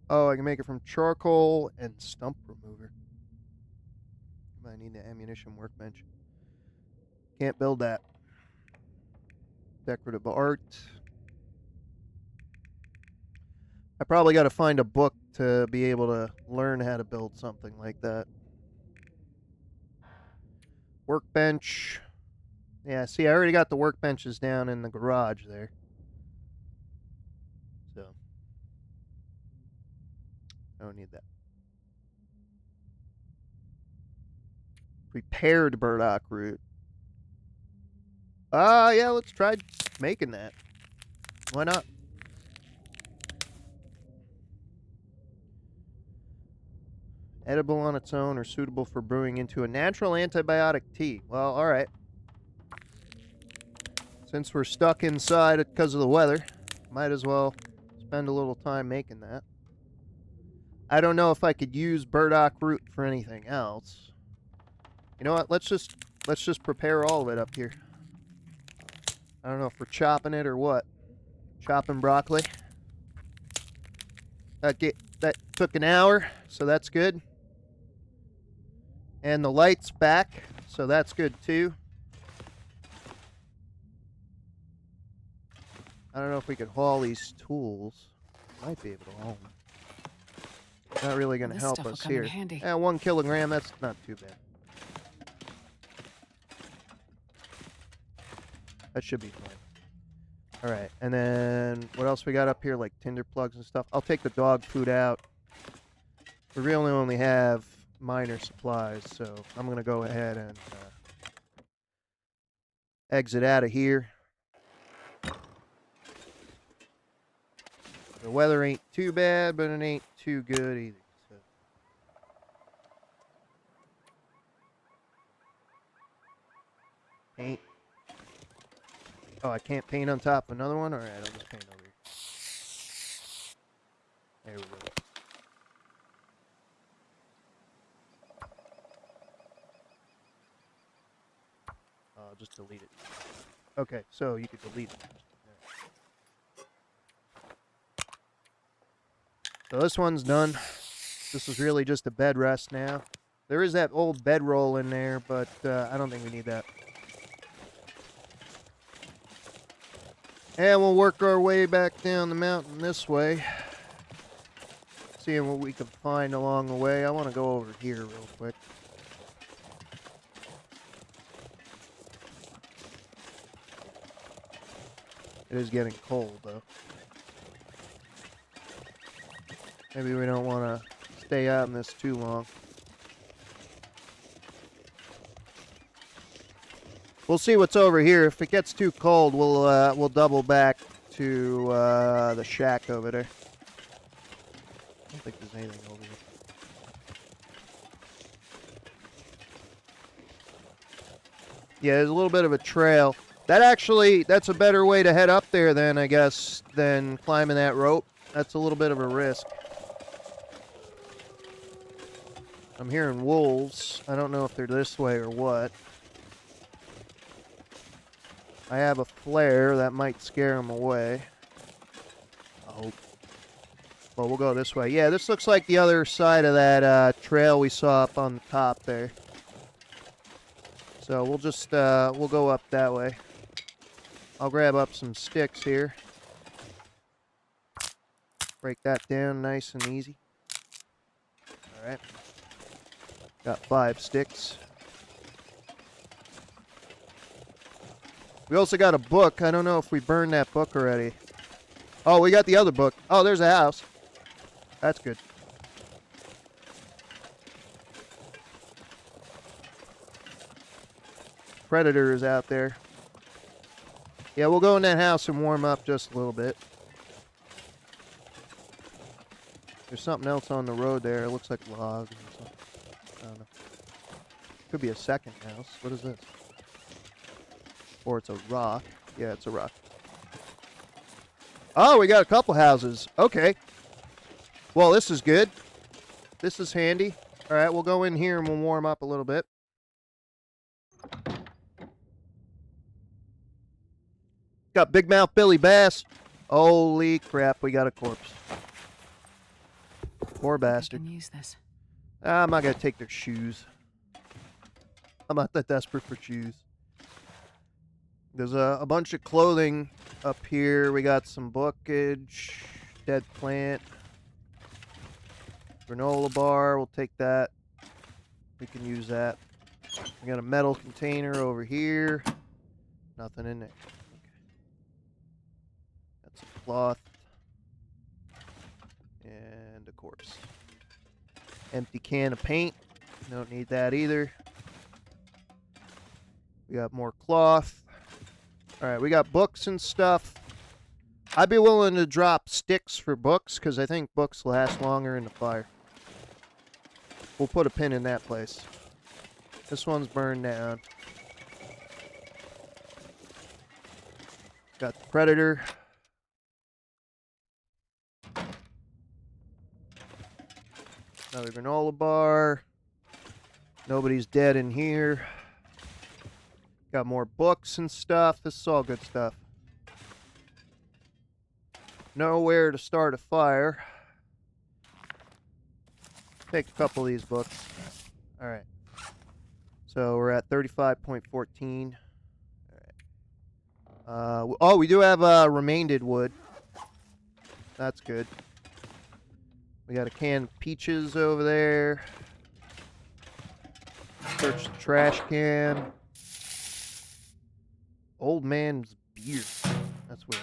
Oh, I can make it from charcoal and stump remover. I need the ammunition workbench. Can't build that. Decorative art. I probably got to find a book to be able to learn how to build something like that. Workbench. Yeah, see, I already got the workbenches down in the garage there. I don't need that. Prepared burdock root. Yeah, let's try making that. Why not? Edible on its own or suitable for brewing into a natural antibiotic tea. Well, alright. Since we're stuck inside because of the weather, might as well spend a little time making that. I don't know if I could use burdock root for anything else. You know what? Let's just prepare all of it up here. I don't know if we're chopping it or what. Chopping broccoli. That took an hour, so that's good. And the light's back, so that's good too. I don't know if we could haul these tools. Might be able to haul them. Not really going to help us here. 1 kilogram, that's not too bad. That should be fine. Alright, and then what else we got up here? Like tinder plugs and stuff. I'll take the dog food out. We really only have minor supplies, so I'm going to go ahead and exit out of here. The weather ain't too bad, but it ain't too good either. So. Paint. Oh, I can't paint on top of another one? Alright, I'll just paint over here. There we go. I'll just delete it. Okay, so you could delete it. So this one's done. This is really just a bed rest now. There is that old bedroll in there, but I don't think we need that. And we'll work our way back down the mountain this way. Seeing what we can find along the way. I want to go over here real quick. It is getting cold, though. Maybe we don't want to stay out in this too long. We'll see what's over here. If it gets too cold, we'll double back to the shack over there. I don't think there's anything over here. Yeah, there's a little bit of a trail. That's a better way to head up there then, I guess, than climbing that rope. That's a little bit of a risk. I'm hearing wolves. I don't know if they're this way or what. I have a flare that might scare them away. I hope. Well, we'll go this way. Yeah, this looks like the other side of that trail we saw up on the top there. So we'll just, we'll go up that way. I'll grab up some sticks here. Break that down nice and easy. Alright. Got 5 sticks. We also got a book. I don't know if we burned that book already. Oh, we got the other book. Oh, there's a house. That's good. Predator is out there. Yeah, we'll go in that house and warm up just a little bit. There's something else on the road there. It looks like logs or something. I don't know. Could be a second house. What is this? Or it's a rock. Yeah, it's a rock. Oh, we got a couple houses. Okay. Well, this is good. This is handy. All right, we'll go in here and we'll warm up a little bit. Got Big Mouth Billy Bass. Holy crap, we got a corpse. Poor bastard. I can use this. I'm not going to take their shoes. I'm not that desperate for shoes. There's a bunch of clothing up here. We got some bookage, dead plant, granola bar. We'll take that. We can use that. We got a metal container over here. Nothing in there. Okay. Got some cloth and a corpse. Empty can of paint. Don't need that either. We got more cloth. Alright, we got books and stuff. I'd be willing to drop sticks for books, because I think books last longer in the fire. We'll put a pin in that place. This one's burned down. Got the Predator. Another granola bar. Nobody's dead in here. Got more books and stuff. This is all good stuff. Nowhere to start a fire. Take a couple of these books. Alright. So we're at 35.14. Alright. Oh, we do have remainded wood. That's good. We got a can of peaches over there. Search the trash can. Old man's beer. That's weird.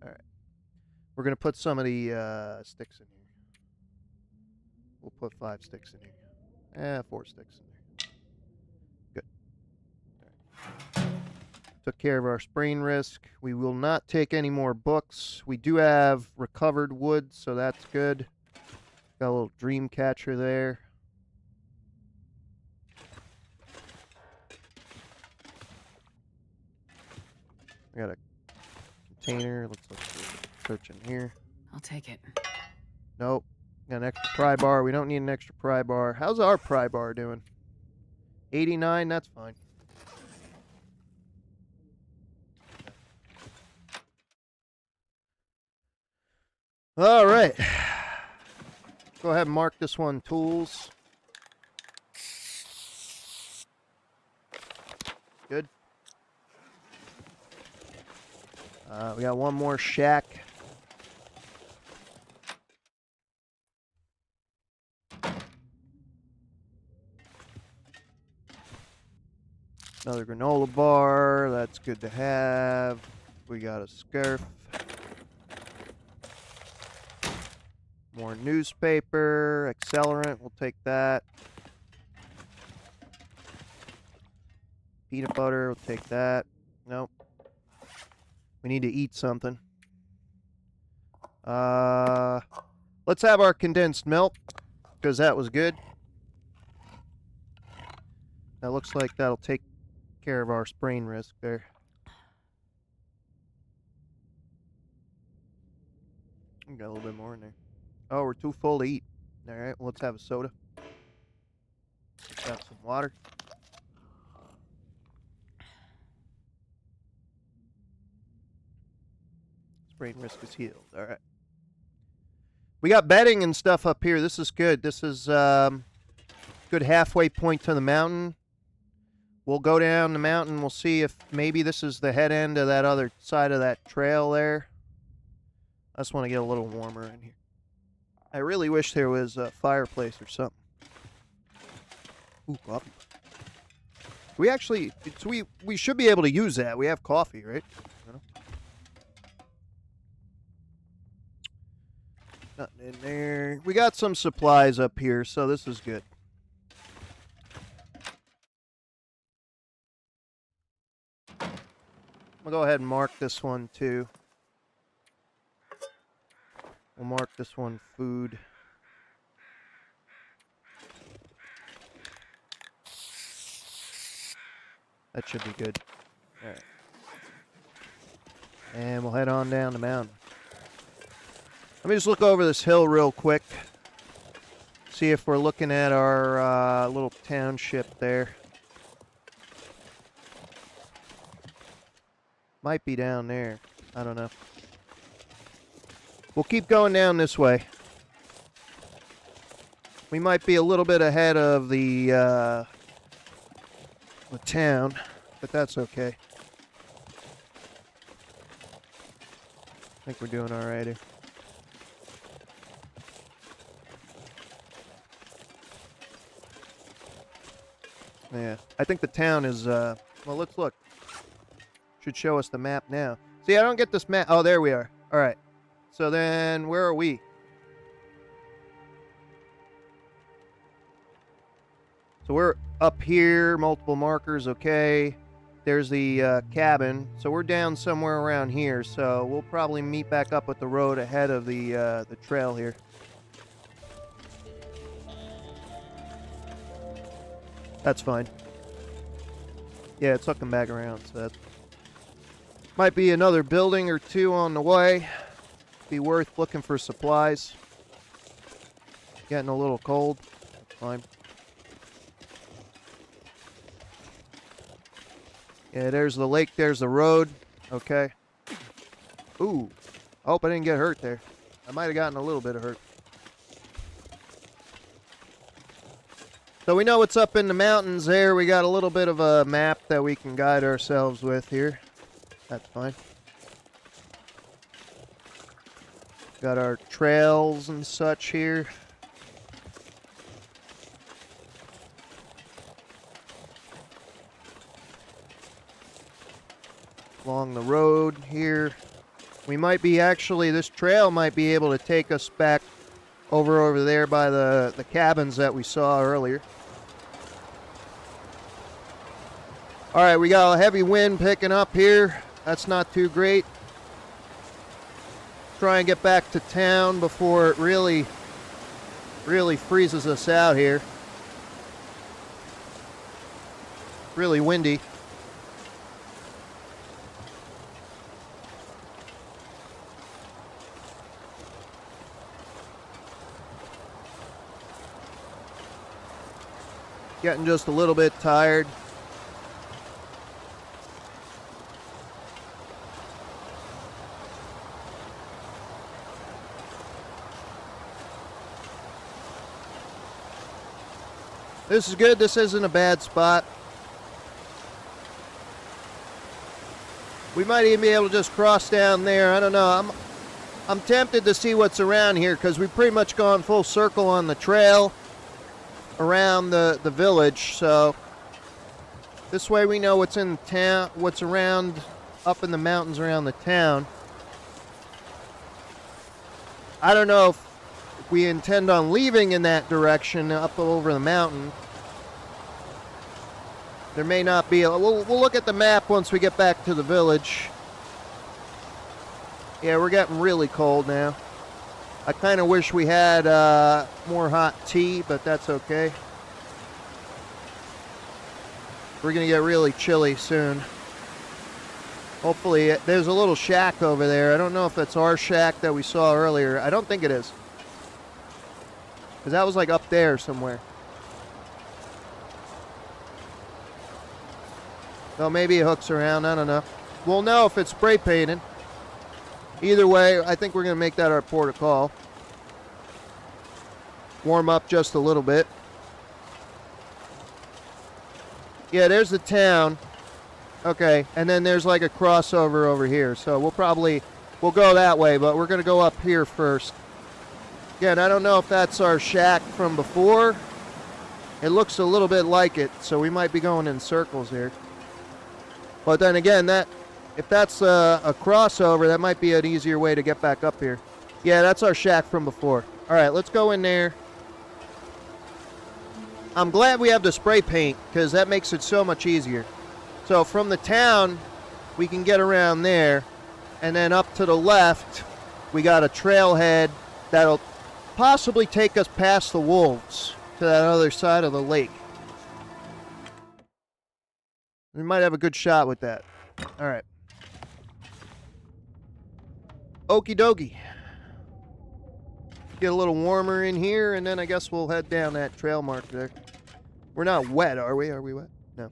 Alright. We're going to put some of the sticks in here. We'll put 5 sticks in here. 4 sticks in there. Good. Right. Took care of our sprain risk. We will not take any more books. We do have recovered wood, so that's good. Got a little dream catcher there. We got a container. Let's search in here. I'll take it. Nope. Got an extra pry bar. We don't need an extra pry bar. How's our pry bar doing? 89? That's fine. All right. Go ahead and mark this one tools. Good. We got one more shack. Another granola bar. That's good to have. We got a scarf. More newspaper. Accelerant. We'll take that. Peanut butter. We'll take that. Nope. We need to eat something. Let's have our condensed milk, because that was good. That looks like that'll take care of our sprain risk there. We got a little bit more in there. Oh, we're too full to eat. All right, well, let's have a soda. Got some water. Sprain risk is healed. All right. We got bedding and stuff up here. This is good. This is good halfway point to the mountain. We'll go down the mountain. We'll see if maybe this is the head end of that other side of that trail there. I just want to get a little warmer in here. I really wish there was a fireplace or something. Ooh, coffee. We actually, we should be able to use that. We have coffee, right? Nothing in there. We got some supplies up here, so this is good. We'll go ahead and mark this one too. We'll mark this one food. That should be good. All right. And we'll head on down the mountain. Let me just look over this hill real quick. See if we're looking at our little township there. Might be down there. I don't know. We'll keep going down this way. We might be a little bit ahead of the town, but that's okay. I think we're doing all right here. Yeah, I think the town is, well, let's look. Should show us the map now. See, I don't get this map. Oh, there we are. All right. So then, where are we? So we're up here, multiple markers, okay. There's the cabin. So we're down somewhere around here. So we'll probably meet back up with the road ahead of the trail here. That's fine. Yeah, it's hooking back around, so that might be another building or two on the way. Be worth looking for supplies. Getting a little cold. That's fine. Yeah, there's the lake, there's the road. Okay. Ooh. I hope I didn't get hurt there. I might have gotten a little bit of hurt. So we know what's up in the mountains there. We got a little bit of a map that we can guide ourselves with here. That's fine. Got our trails and such here. Along the road here. We might be actually, this trail might be able to take us back over there by the cabins that we saw earlier. Alright, we got a heavy wind picking up here. That's not too great. Try and get back to town before it really freezes us out here. Really windy. Getting just a little bit tired. This is good. This isn't a bad spot. We might even be able to just cross down there. I don't know. I'm tempted to see what's around here because we've pretty much gone full circle on the trail around the village. So this way we know what's in town, what's around up in the mountains around the town. I don't know if we intend on leaving in that direction up over the mountain. There may not be. We'll look at the map once we get back to the village. Yeah, we're getting really cold now. I kind of wish we had more hot tea, but that's okay. We're going to get really chilly soon. Hopefully, there's a little shack over there. I don't know if that's our shack that we saw earlier. I don't think it is. Because that was like up there somewhere. Well, maybe it hooks around. I don't know. We'll know if it's spray painted. Either way, I think we're going to make that our port of call. Warm up just a little bit. Yeah, there's the town. Okay, and then there's like a crossover over here. So we'll go that way, but we're going to go up here first. Again, I don't know if that's our shack from before. It looks a little bit like it, so we might be going in circles here. But then again, if that's a crossover, that might be an easier way to get back up here. Yeah, that's our shack from before. All right, let's go in there. I'm glad we have the spray paint because that makes it so much easier. So from the town, we can get around there. And then up to the left, we got a trailhead that'll possibly take us past the wolves to that other side of the lake. We might have a good shot with that. All right. Okie dokie. Get a little warmer in here, and then I guess we'll head down that trail marker there. We're not wet, are we? Are we wet? No.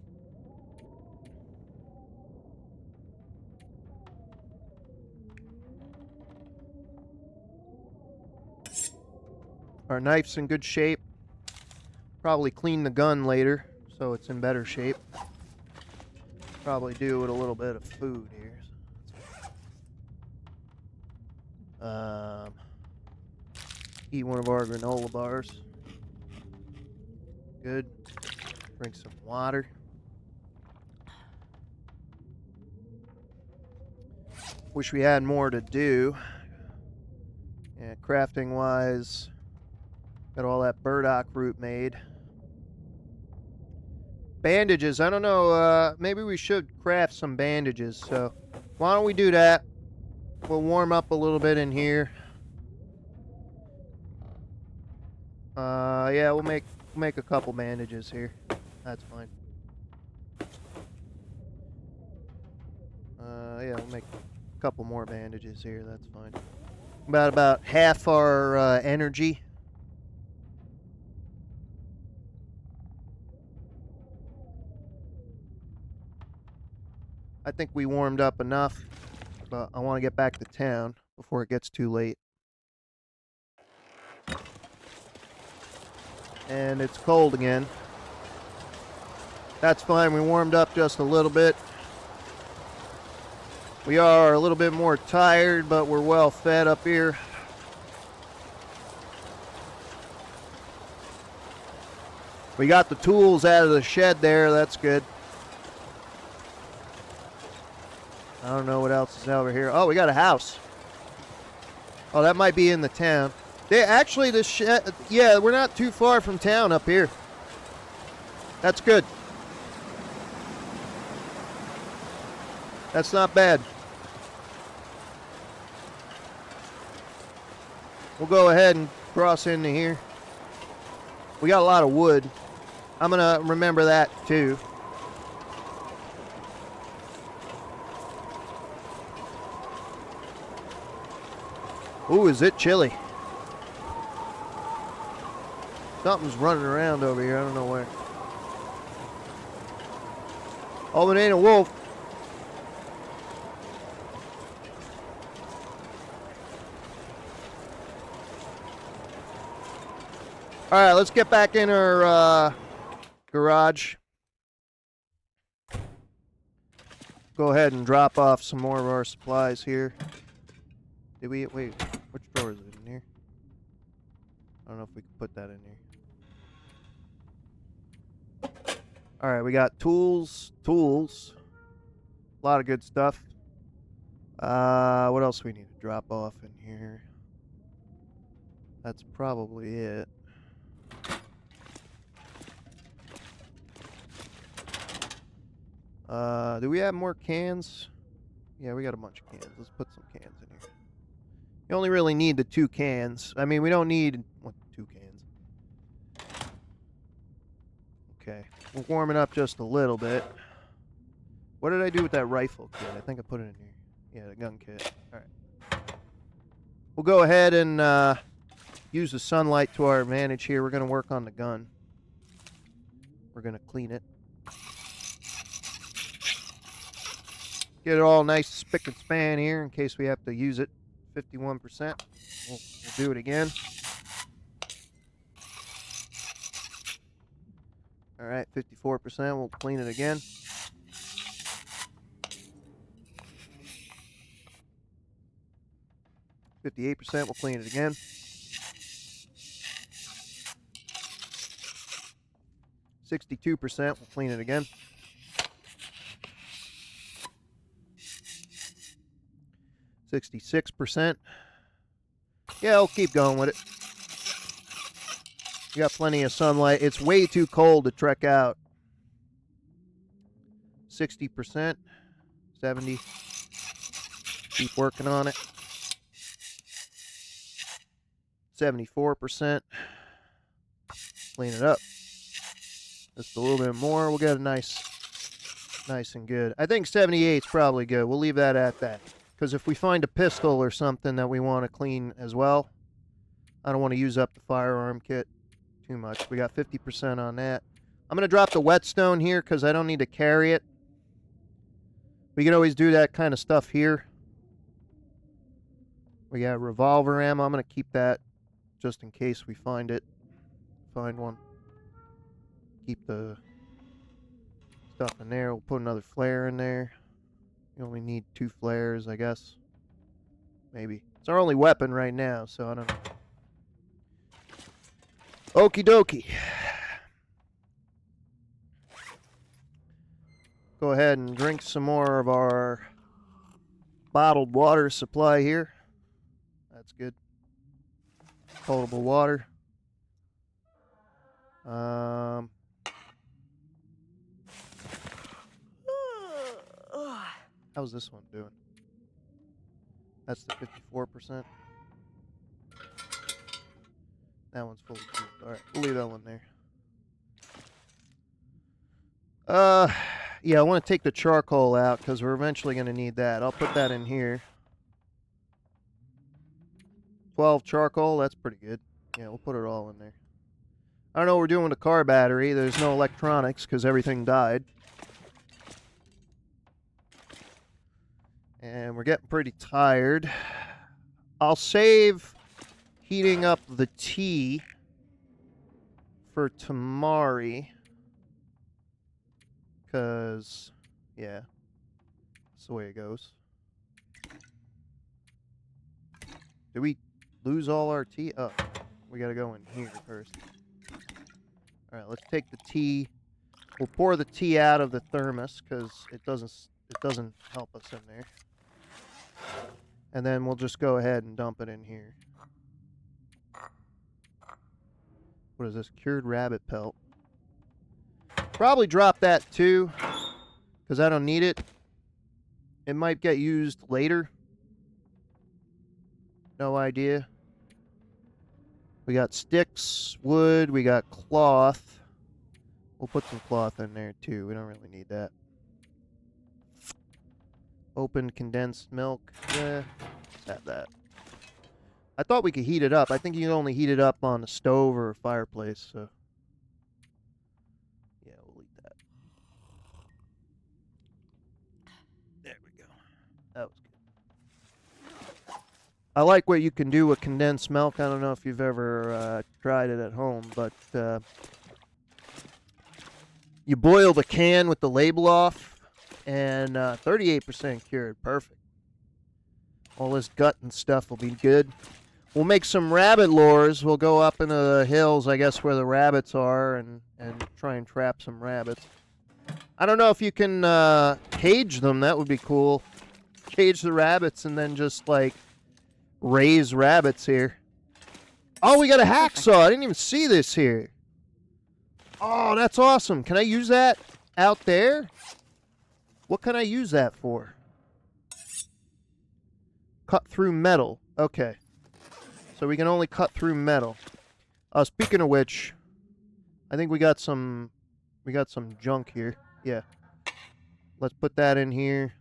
Our knife's in good shape. Probably clean the gun later, so it's in better shape. Probably do with a little bit of food here. Eat one of our granola bars. Good. Drink some water. Wish we had more to do. Yeah, crafting wise, got all that burdock root made. bandages. I don't know. Maybe we should craft some bandages. So why don't we do that? We'll warm up a little bit in here. Yeah, we'll make a couple bandages here. That's fine. Yeah, we'll make a couple more bandages here. That's fine. About half our energy. I think we warmed up enough, but I want to get back to town before it gets too late. And it's cold again. That's fine, we warmed up just a little bit. We are a little bit more tired, but we're well fed up here. We got the tools out of the shed there, that's good. I don't know what else is over here. Oh, we got a house. Oh, that might be in the town. Actually, the shed, yeah, we're not too far from town up here. That's good. That's not bad. We'll go ahead and cross into here. We got a lot of wood. I'm gonna remember that too. Ooh, is it chilly? Something's running around over here. I don't know where. Oh, it ain't a wolf. All right, let's get back in our garage. Go ahead and drop off some more of our supplies here. Did we, wait, which drawer is it in here? I don't know if we can put that in here. All right, we got tools. A lot of good stuff. What else we need to drop off in here? That's probably it. Do we have more cans? Yeah, we got a bunch of cans. Let's put some cans in here. You only really need the 2 cans. I mean, we don't need... What, 2 cans? Okay. We're warming up just a little bit. What did I do with that rifle kit? I think I put it in here. Yeah, the gun kit. Alright. We'll go ahead and use the sunlight to our advantage here. We're going to work on the gun. We're going to clean it. Get it all nice spick and span here in case we have to use it. 51%. We'll do it again. All right, 54%. We'll clean it again. $58%. We'll clean it again. 62%. We'll clean it again. 66%. Yeah, I'll keep going with it. You got plenty of sunlight. It's way too cold to trek out. 60%. 70%. Keep working on it. 74%. Clean it up. Just a little bit more. We'll get a nice and good. I think 78 is probably good. We'll leave that at that. Because if we find a pistol or something that we want to clean as well, I don't want to use up the firearm kit too much. We got 50% on that. I'm going to drop the whetstone here because I don't need to carry it. We can always do that kind of stuff here. We got revolver ammo. I'm going to keep that just in case we find it. Find one. Keep the stuff in there. We'll put another flare in there. You only need 2 flares, I guess. Maybe. It's our only weapon right now, so I don't know. Okie dokie. Go ahead and drink some more of our bottled water supply here. That's good. Potable water. How's this one doing? That's the 54%. That one's fully fueled. Alright, we'll leave that one there. Yeah, I want to take the charcoal out because we're eventually going to need that. I'll put that in here. 12 charcoal, that's pretty good. Yeah, we'll put it all in there. I don't know what we're doing with the car battery. There's no electronics because everything died. And we're getting pretty tired. I'll save heating up the tea for tomorrow. Because, yeah, that's the way it goes. Did we lose all our tea? Oh, we got to go in here first. All right, let's take the tea. We'll pour the tea out of the thermos because it doesn't help us in there. And then we'll just go ahead and dump it in here. What is this? Cured rabbit pelt. Probably drop that too because I don't need it. It might get used later. No idea. We got sticks, wood, we got cloth. We'll put some cloth in there too. We don't really need that. Open condensed milk. Yeah, let's have that. I thought we could heat it up. I think you can only heat it up on a stove or a fireplace, so. Yeah, we'll eat that. There we go. That was good. I like what you can do with condensed milk. I don't know if you've ever tried it at home, but you boil the can with the label off, and 38% cured. Perfect. All this gut and stuff will be good. We'll make some rabbit lures. We'll go up into the hills, I guess, where the rabbits are, and try and trap some rabbits. I don't know if you can cage them. That would be cool. Cage the rabbits and then just, like, raise rabbits here. Oh, we got a hacksaw. I didn't even see this here. Oh, that's awesome. Can I use that out there? What can I use that for? Cut through metal. Okay. So we can only cut through metal. Speaking of which, I think we got some junk here. Yeah. Let's put that in here.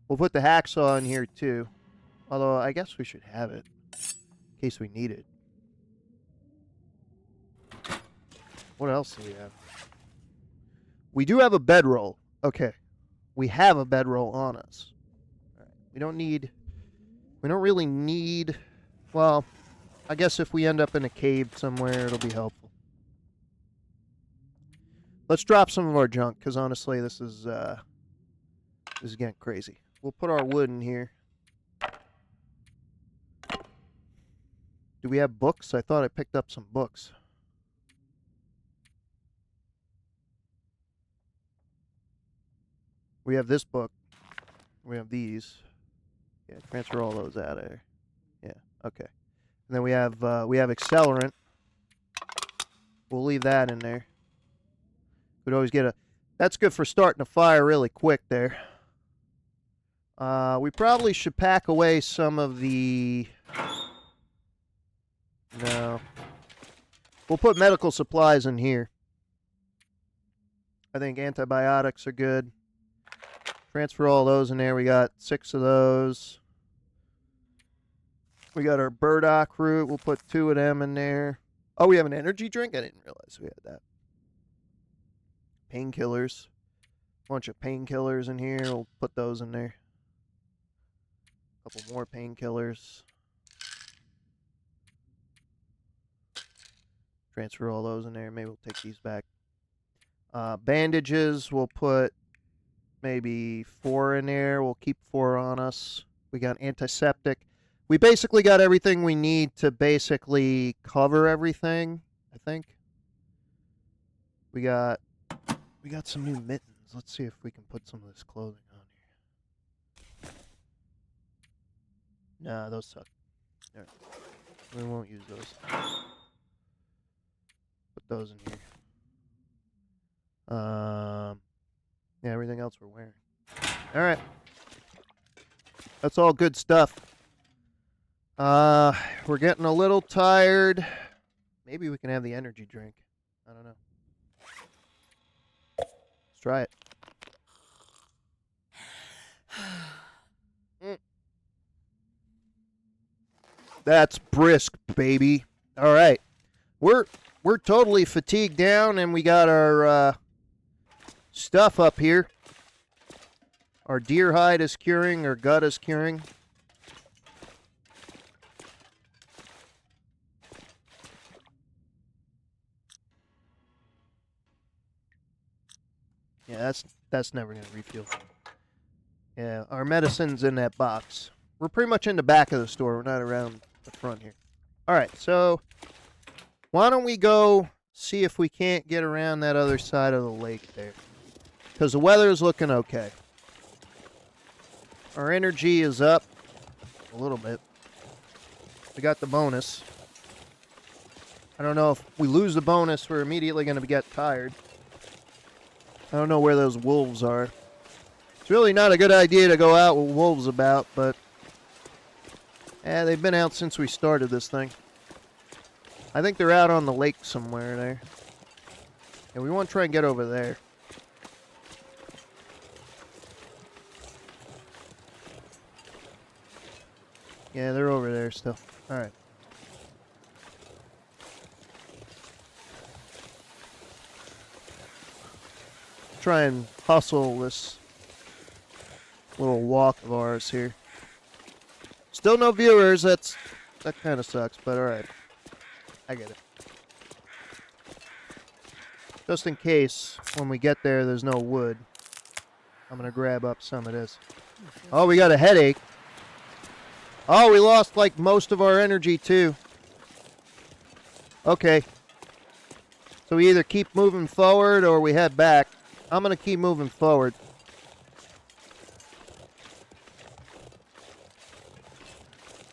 We'll put the hacksaw in here too. Although I guess we should have it in case we need it. What else do we have? We do have a bedroll. Okay. We have a bedroll on us. All right. We don't really need, well, I guess if we end up in a cave somewhere, it'll be helpful. Let's drop some of our junk, because honestly, this is getting crazy. We'll put our wood in here. Do we have books? I thought I picked up some books. We have this book. We have these. Yeah, transfer all those out of there. Yeah, okay. And then we have accelerant. We'll leave that in there. We'd always get that's good for starting a fire really quick there. We probably should pack away some of the... No. We'll put medical supplies in here. I think antibiotics are good. Transfer all those in there. We got 6 of those. We got our burdock root. We'll put 2 of them in there. Oh, we have an energy drink? I didn't realize we had that. Painkillers. Bunch of painkillers in here. We'll put those in there. Couple more painkillers. Transfer all those in there. Maybe we'll take these back. Bandages. We'll put maybe 4 in there. We'll keep 4 on us. We got antiseptic. We basically got everything we need to basically cover everything, I think. We got some new mittens. Let's see if we can put some of this clothing on here. Nah, those suck. All right. We won't use those. Put those in here. Yeah, everything else we're wearing. All right. That's all good stuff. We're getting a little tired. Maybe we can have the energy drink. I don't know. Let's try it. That's brisk, baby. All right. We're totally fatigued down, and we got our stuff up here. Our deer hide is curing, our gut is curing. Yeah, that's never gonna refuel. Yeah, our medicine's in that box. We're pretty much in the back of the store. We're not around the front here. All right, so why don't we go see if we can't get around that other side of the lake there? Because the weather is looking okay. Our energy is up a little bit. We got the bonus. I don't know if we lose the bonus, we're immediately going to get tired. I don't know where those wolves are. It's really not a good idea to go out with wolves about, but they've been out since we started this thing. I think they're out on the lake somewhere there. And we want to try and get over there. Yeah, they're over there still. Alright. Try and hustle this little walk of ours here. Still no viewers, that kind of sucks, but alright. I get it. Just in case, when we get there, there's no wood. I'm going to grab up some of this. Oh, we got a headache. Oh, we lost, like, most of our energy, too. Okay. So we either keep moving forward or we head back. I'm going to keep moving forward.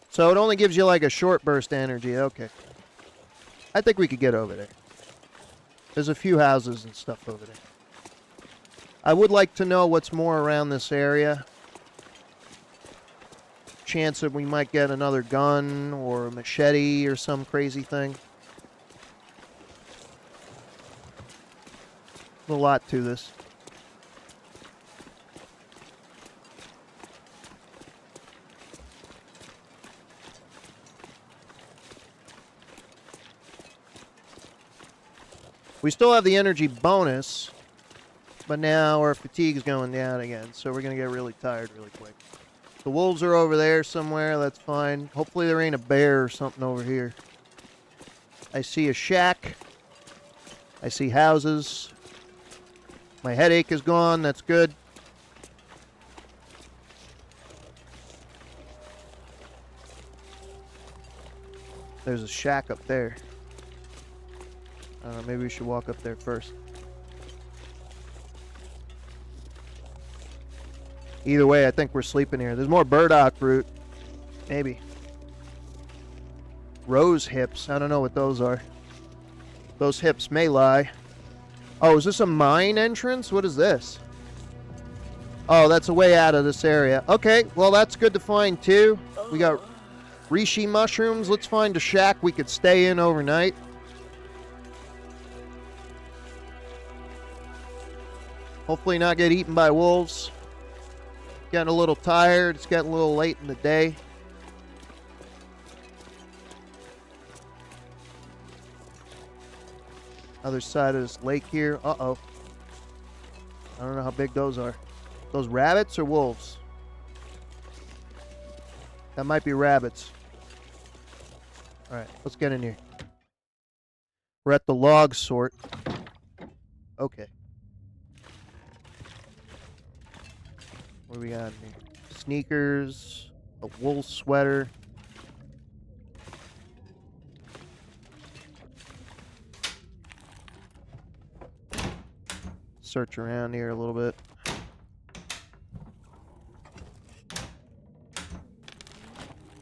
So it only gives you, like, a short burst of energy. Okay. I think we could get over there. There's a few houses and stuff over there. I would like to know what's more around this area. Chance that we might get another gun or a machete or some crazy thing. A lot to this. We still have the energy bonus, but now our fatigue's going down again, so we're going to get really tired really quick. The wolves are over there somewhere, that's fine. Hopefully there ain't a bear or something over here. I see a shack. I see houses. My headache is gone, that's good. There's a shack up there. Maybe we should walk up there first. Either way, I think we're sleeping here. There's more burdock root. Maybe. Rose hips. I don't know what those are. Those hips may lie. Oh, is this a mine entrance? What is this? Oh, that's a way out of this area. Okay, well, that's good to find, too. We got reishi mushrooms. Let's find a shack we could stay in overnight. Hopefully not get eaten by wolves. Getting a little tired. It's getting a little late in the day. Other side of this lake here. Uh-oh. I don't know how big those are. Those rabbits or wolves? That might be rabbits. Alright, let's get in here. We're at the log sort. Okay. What do we got in here? Sneakers, a wool sweater. Search around here a little bit.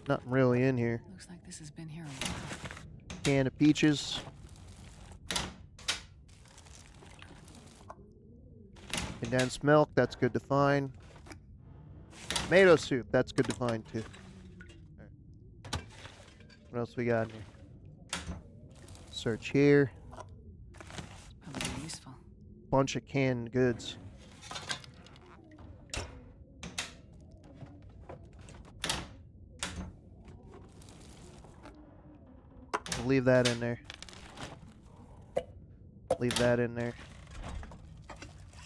Nothing really in here. Looks like this has been here a while. Can of peaches. Condensed milk, that's good to find. Tomato soup. That's good to find, too. Alright. What else we got in here? Search here. Probably useful. Bunch of canned goods. Leave that in there. Leave that in there.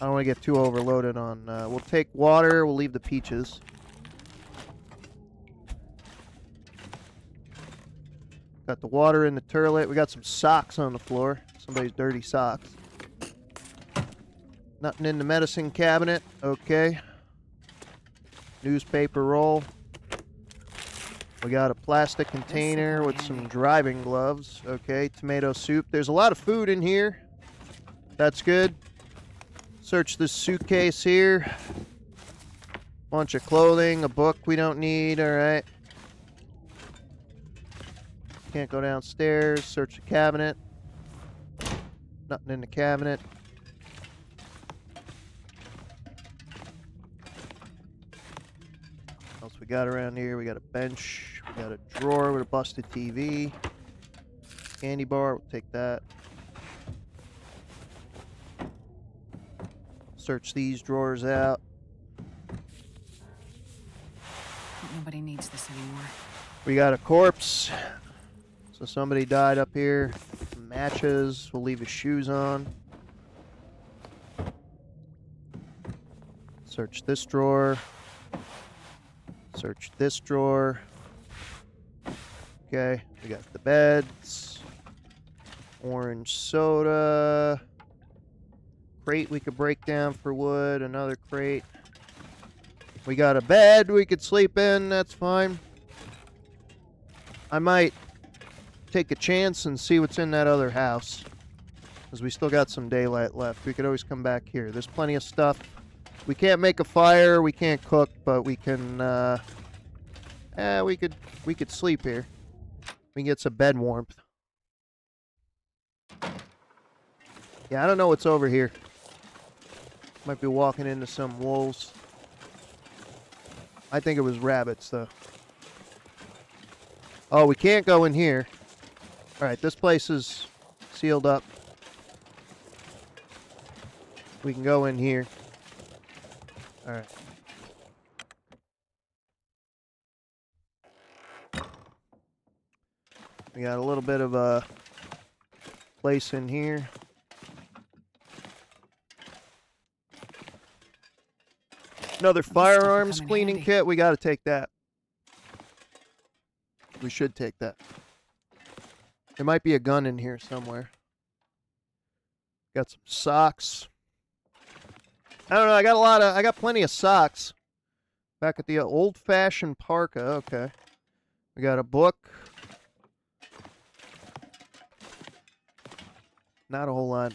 I don't want to get too overloaded on... we'll take water. We'll leave the peaches. Got the water in the turlet. We got some socks on the floor. Somebody's dirty socks. Nothing in the medicine cabinet. Okay. Newspaper roll. We got a plastic container with some driving gloves. Okay. Tomato soup. There's a lot of food in here. That's good. Search this suitcase here. Bunch of clothing. A book we don't need. Alright. Can't go downstairs. Search the cabinet. Nothing in the cabinet. What else we got around here? We got a bench. We got a drawer with a busted TV. Candy bar. We'll take that. Search these drawers out. Nobody needs this anymore. We got a corpse. So somebody died up here. Some matches. We'll leave his shoes on. Search this drawer. Search this drawer. Okay, we got the beds. Orange soda. Crate we could break down for wood. Another crate. We got a bed we could sleep in. That's fine. I might take a chance and see what's in that other house, because we still got some daylight left. We could always come back here. There's plenty of stuff. We can't make a fire. We can't cook, but we can. We could sleep here. We can get some bed warmth. Yeah, I don't know what's over here. Might be walking into some wolves. I think it was rabbits, though. Oh, we can't go in here. Alright, this place is sealed up. We can go in here. Alright. We got a little bit of a place in here. Another firearms cleaning kit. We got to take that. We should take that. There might be a gun in here somewhere. Got some socks. I don't know. I got plenty of socks. Back at the old-fashioned parka. Okay. We got a book. Not a whole lot.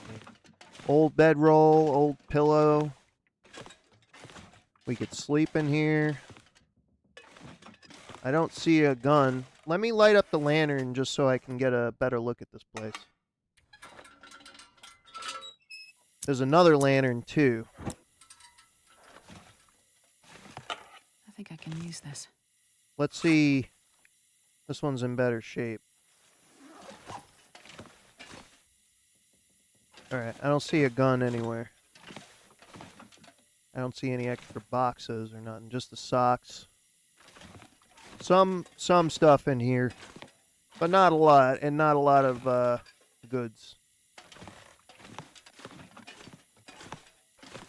Old bedroll, old pillow. We could sleep in here. I don't see a gun. Let me light up the lantern just so I can get a better look at this place. There's another lantern too. I think I can use this. Let's see. This one's in better shape. Alright, I don't see a gun anywhere. I don't see any extra boxes or nothing, just the socks. Some stuff in here, but not a lot, and not a lot of goods.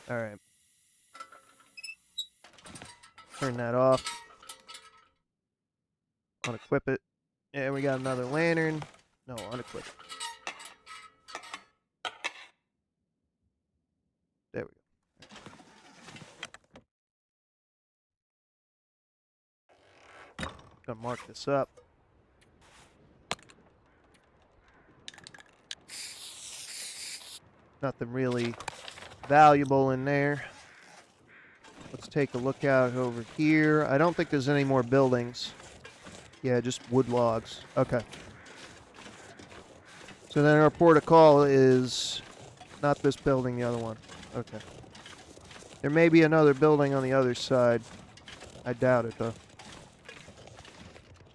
Alright. Turn that off. Unequip it. And we got another lantern. No, unequip it. There we go. Gonna mark this up. Nothing really valuable in there. Let's take a look out over here. I don't think there's any more buildings. Yeah, just wood logs. Okay. So then our port of call is not this building, the other one. Okay. There may be another building on the other side. I doubt it, though.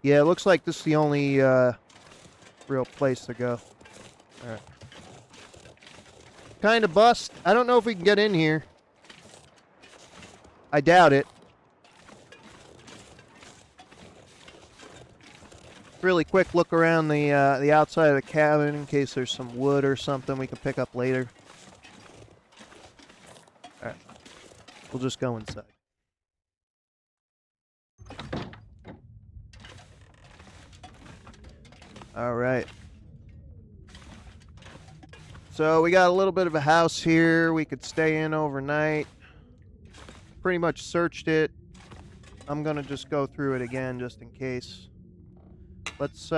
Yeah, it looks like this is the only real place to go. Alright. Kind of bust. I don't know if we can get in here. I doubt it. Really quick look around the outside of the cabin in case there's some wood or something we can pick up later. Alright. We'll just go inside. Alright. So we got a little bit of a house here. We could stay in overnight. Pretty much searched it. I'm gonna just go through it again just in case. Let's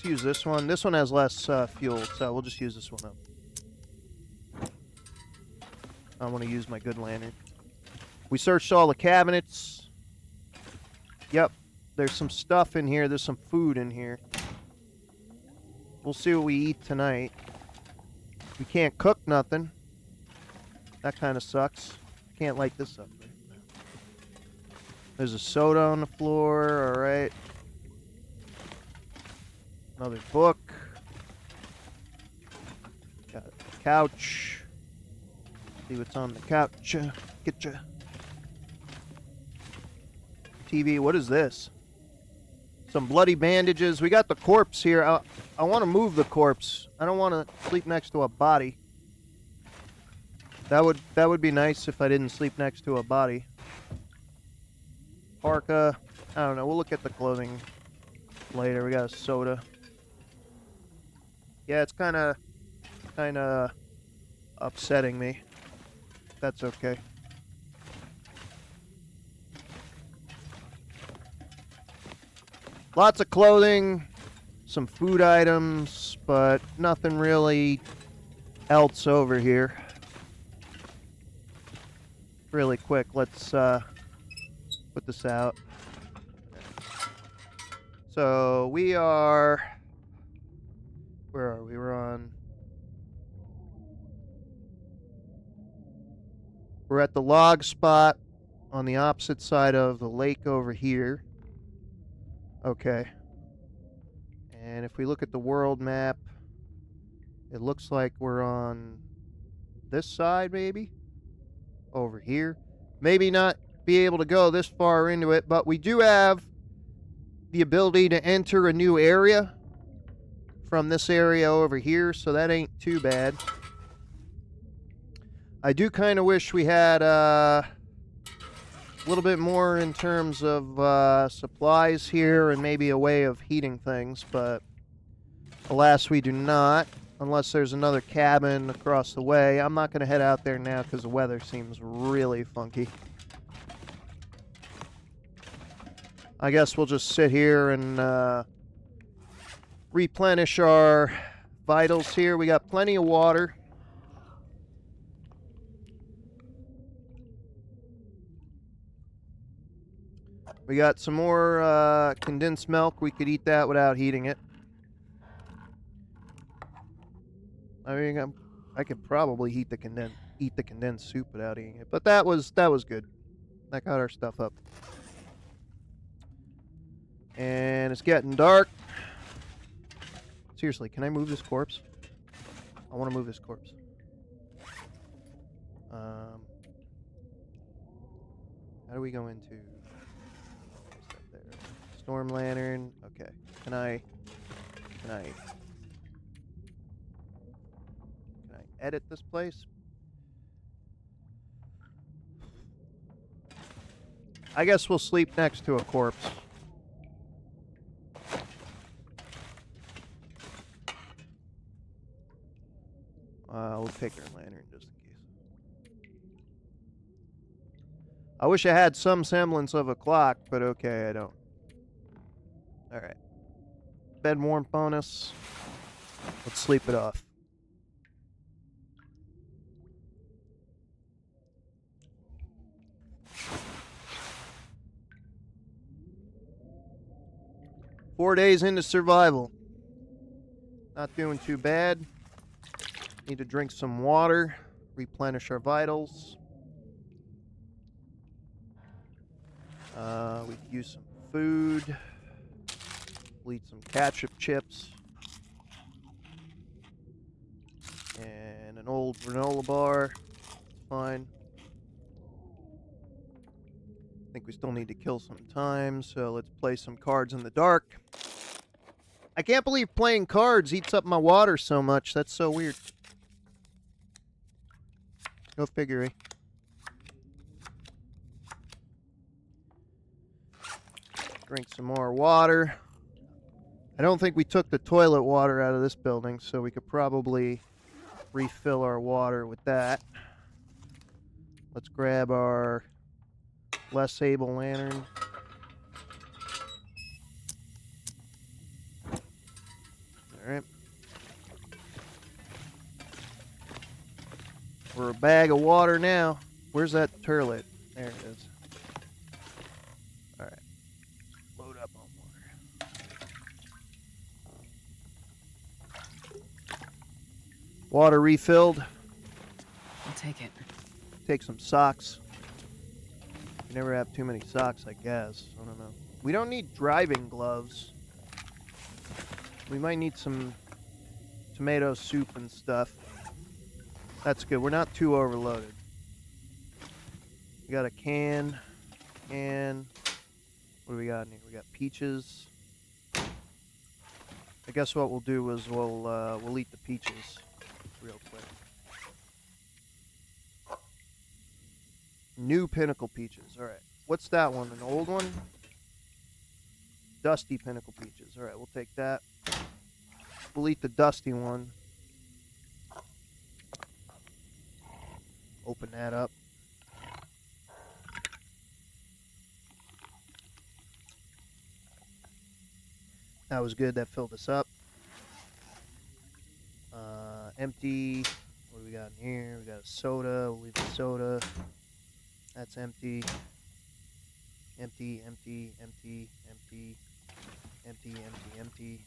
use this one. This one has less fuel, so we'll just use this one up. I want to use my good lantern. We searched all the cabinets. Yep, there's some stuff in here. There's some food in here. We'll see what we eat tonight. We can't cook nothing. That kind of sucks. Can't light this up right now. There's a soda on the floor. All right. Another book. Got a couch. See what's on the couch. Get ya. TV. What is this? Some bloody bandages. We got the corpse here. I want to move the corpse. I don't want to sleep next to a body. That would be nice if I didn't sleep next to a body. Parka. I don't know. We'll look at the clothing later. We got a soda. Yeah, it's kind of upsetting me. That's okay. Lots of clothing, some food items, but nothing really else over here. Really quick, let's put this out. So we are... Where are we? We're at the log spot on the opposite side of the lake over here. Okay. And if we look at the world map, it looks like we're on this side, maybe? Over here. Maybe not be able to go this far into it, but we do have the ability to enter a new area from this area over here, so that ain't too bad. I do kind of wish we had a little bit more in terms of supplies here and maybe a way of heating things, but alas, we do not, unless there's another cabin across the way. I'm not going to head out there now because the weather seems really funky. I guess we'll just sit here and replenish our vitals here. We got plenty of water. We got some more condensed milk. We could eat that without heating it. I mean, I could probably eat the condensed soup without eating it, but that was good. That got our stuff up. And it's getting dark. Seriously, can I move this corpse? I want to move this corpse. How do we go into... What's that there? Storm lantern. Okay. Can I edit this place? I guess we'll sleep next to a corpse. We'll take our lantern just in case. I wish I had some semblance of a clock, but okay, I don't. Alright. Bed warmth bonus. Let's sleep it off. Four days into survival. Not doing too bad. Need to drink some water, replenish our vitals. We could use some food. We'll eat some ketchup chips. And an old granola bar. It's fine. I think we still need to kill some time, so let's play some cards in the dark. I can't believe playing cards eats up my water so much. That's so weird. Go figure. Drink some more water. I don't think we took the toilet water out of this building, so we could probably refill our water with that. Let's grab our less able lantern. Alright. We're a bag of water now. Where's that turlet? There it is. Alright. Load up on water. Water refilled. I'll take it. Take some socks. You never have too many socks, I guess. I don't know. We don't need driving gloves. We might need some tomato soup and stuff. That's good. We're not too overloaded. We got a can. And what do we got in here? We got peaches. I guess what we'll do is we'll eat the peaches real quick. New Pinnacle peaches. All right. What's that one? An old one? Dusty Pinnacle peaches. All right, we'll take that. We'll eat the dusty one. Open that up. That was good. That filled us up. Empty. What do we got in here? We got a soda. We'll leave the soda. That's empty. Empty, empty, empty, empty, empty, empty, empty.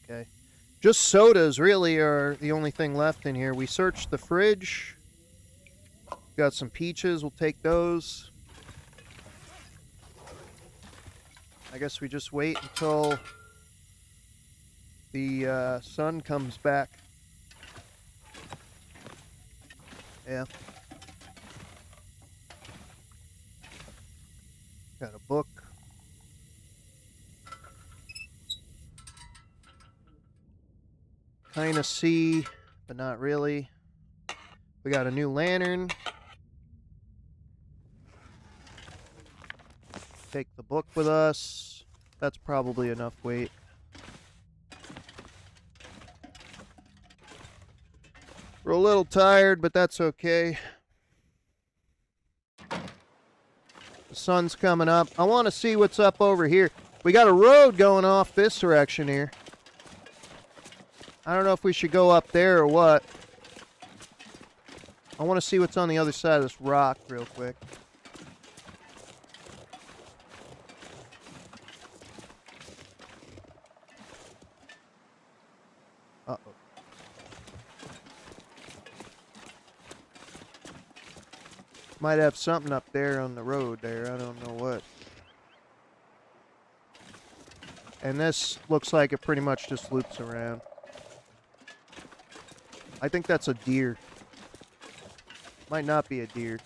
Okay. Just sodas really are the only thing left in here. We searched the fridge. Got some peaches. We'll take those. I guess we just wait until the sun comes back. Yeah. Got a book. Kinda see, but not really. We got a new lantern. Take the book with us. That's probably enough weight. We're a little tired, but that's okay. The sun's coming up. I want to see what's up over here. We got a road going off this direction here. I don't know if we should go up there or what. I want to see what's on the other side of this rock real quick. Uh-oh. Might have something up there on the road there. I don't know what. And this looks like it pretty much just loops around. I think that's a deer. Might not be a deer.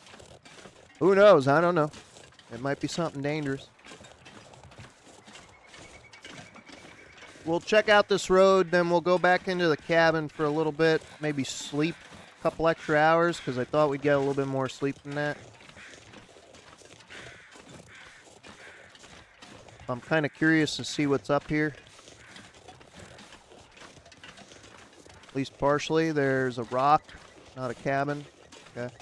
Who knows? I don't know. It might be something dangerous. We'll check out this road, then we'll go back into the cabin for a little bit. Maybe sleep a couple extra hours, because I thought we'd get a little bit more sleep than that. I'm kind of curious to see what's up here. At least partially. There's a rock, not a cabin. Okay.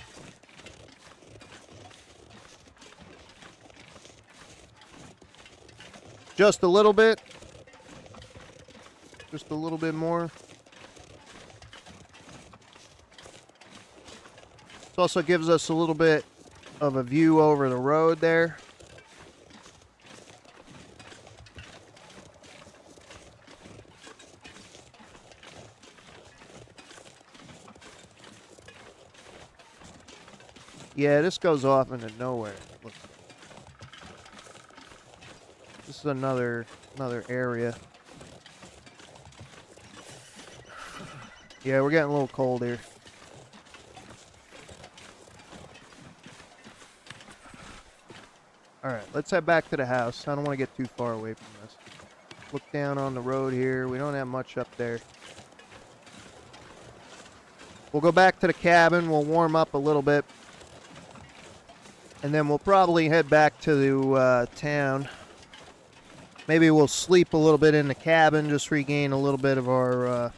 Just a little bit. Just a little bit more. This also gives us a little bit of a view over the road there. Yeah, this goes off into nowhere. Look. This is another area. Yeah, we're getting a little cold here. Alright, let's head back to the house. I don't want to get too far away from this. Look down on the road here. We don't have much up there. We'll go back to the cabin. We'll warm up a little bit. And then we'll probably head back to the town. Maybe we'll sleep a little bit in the cabin. Just regain a little bit of our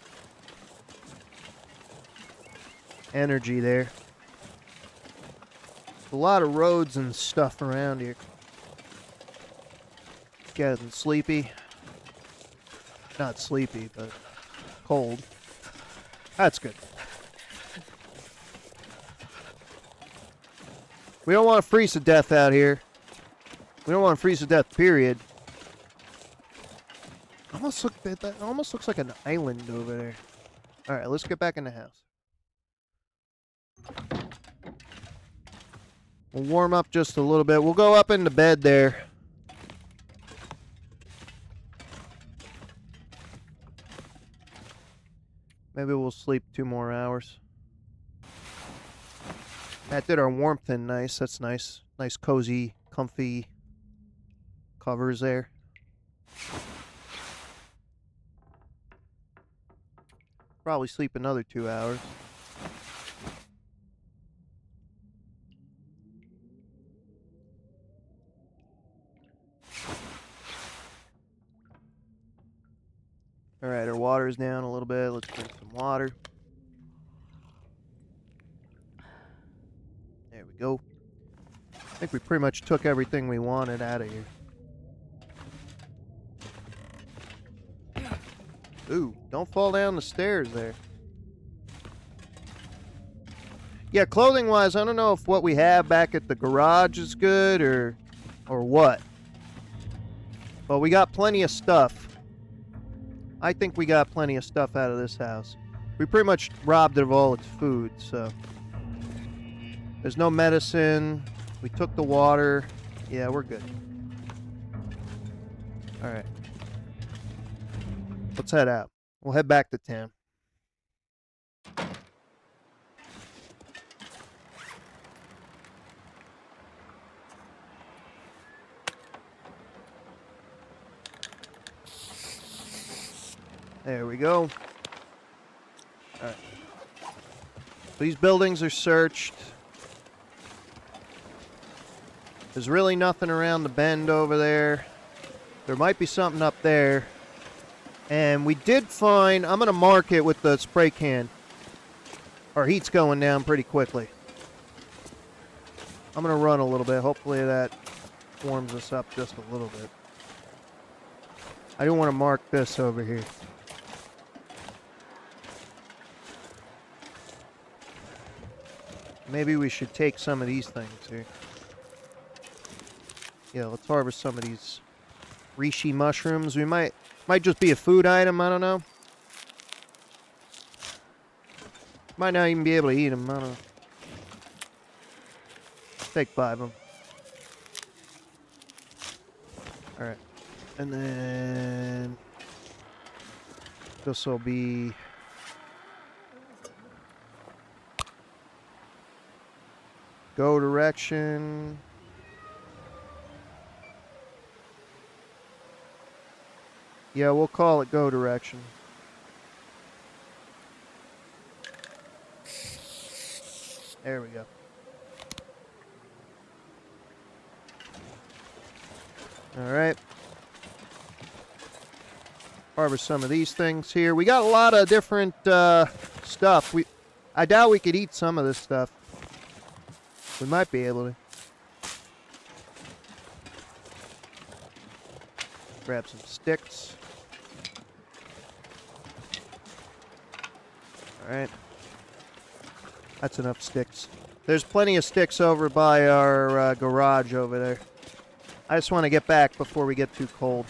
energy there. A lot of roads and stuff around here. Getting sleepy. Not sleepy, but cold. That's good. We don't want to freeze to death out here. We don't want to freeze to death, period. That almost looks like an island over there. Alright, let's get back in the house. We'll warm up just a little bit. We'll go up into bed there. Maybe we'll sleep 2 more hours. That did our warmth in nice. That's nice. Nice, cozy, comfy covers there. Probably sleep another 2 hours. Alright, our water's down a little bit. Let's drink some water. There we go. I think we pretty much took everything we wanted out of here. Ooh, don't fall down the stairs there. Yeah, clothing-wise, I don't know if what we have back at the garage is good or what. But we got plenty of stuff. I think we got plenty of stuff out of this house. We pretty much robbed it of all its food, so. There's no medicine. We took the water. Yeah, we're good. Alright. Let's head out. We'll head back to town. There we go. Alright. These buildings are searched. There's really nothing around the bend over there. There might be something up there. And we did find... I'm going to mark it with the spray can. Our heat's going down pretty quickly. I'm going to run a little bit. Hopefully that warms us up just a little bit. I do want to mark this over here. Maybe we should take some of these things here. Yeah, let's harvest some of these reishi mushrooms. We might just be a food item, I don't know. Might not even be able to eat them, I don't know. Take 5 of them. Alright. And then this will be go direction. Yeah, we'll call it go direction. There we go. Alright. Harvest some of these things here. We got a lot of different stuff. I doubt we could eat some of this stuff. We might be able to. Grab some sticks. Alright. That's enough sticks. There's plenty of sticks over by our garage over there. I just want to get back before we get too cold.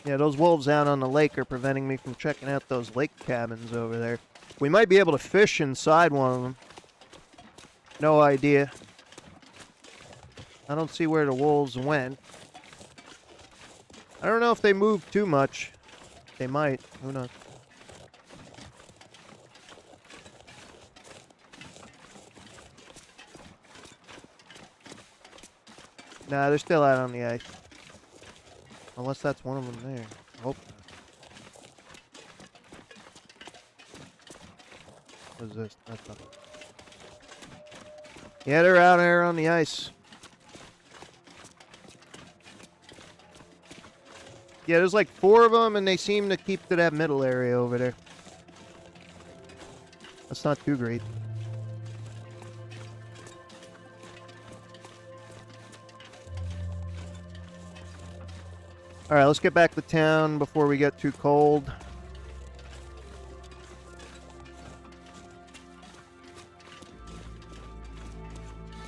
Yeah, those wolves out on the lake are preventing me from checking out those lake cabins over there. We might be able to fish inside one of them. No idea. I don't see where the wolves went. I don't know if they moved too much. They might. Who knows? Nah, they're still out on the ice. Unless that's one of them there. I hope not. What is this? That's not. Yeah, they're out there on the ice. Yeah, there's like 4 of them, and they seem to keep to that middle area over there. That's not too great. Alright, let's get back to town before we get too cold.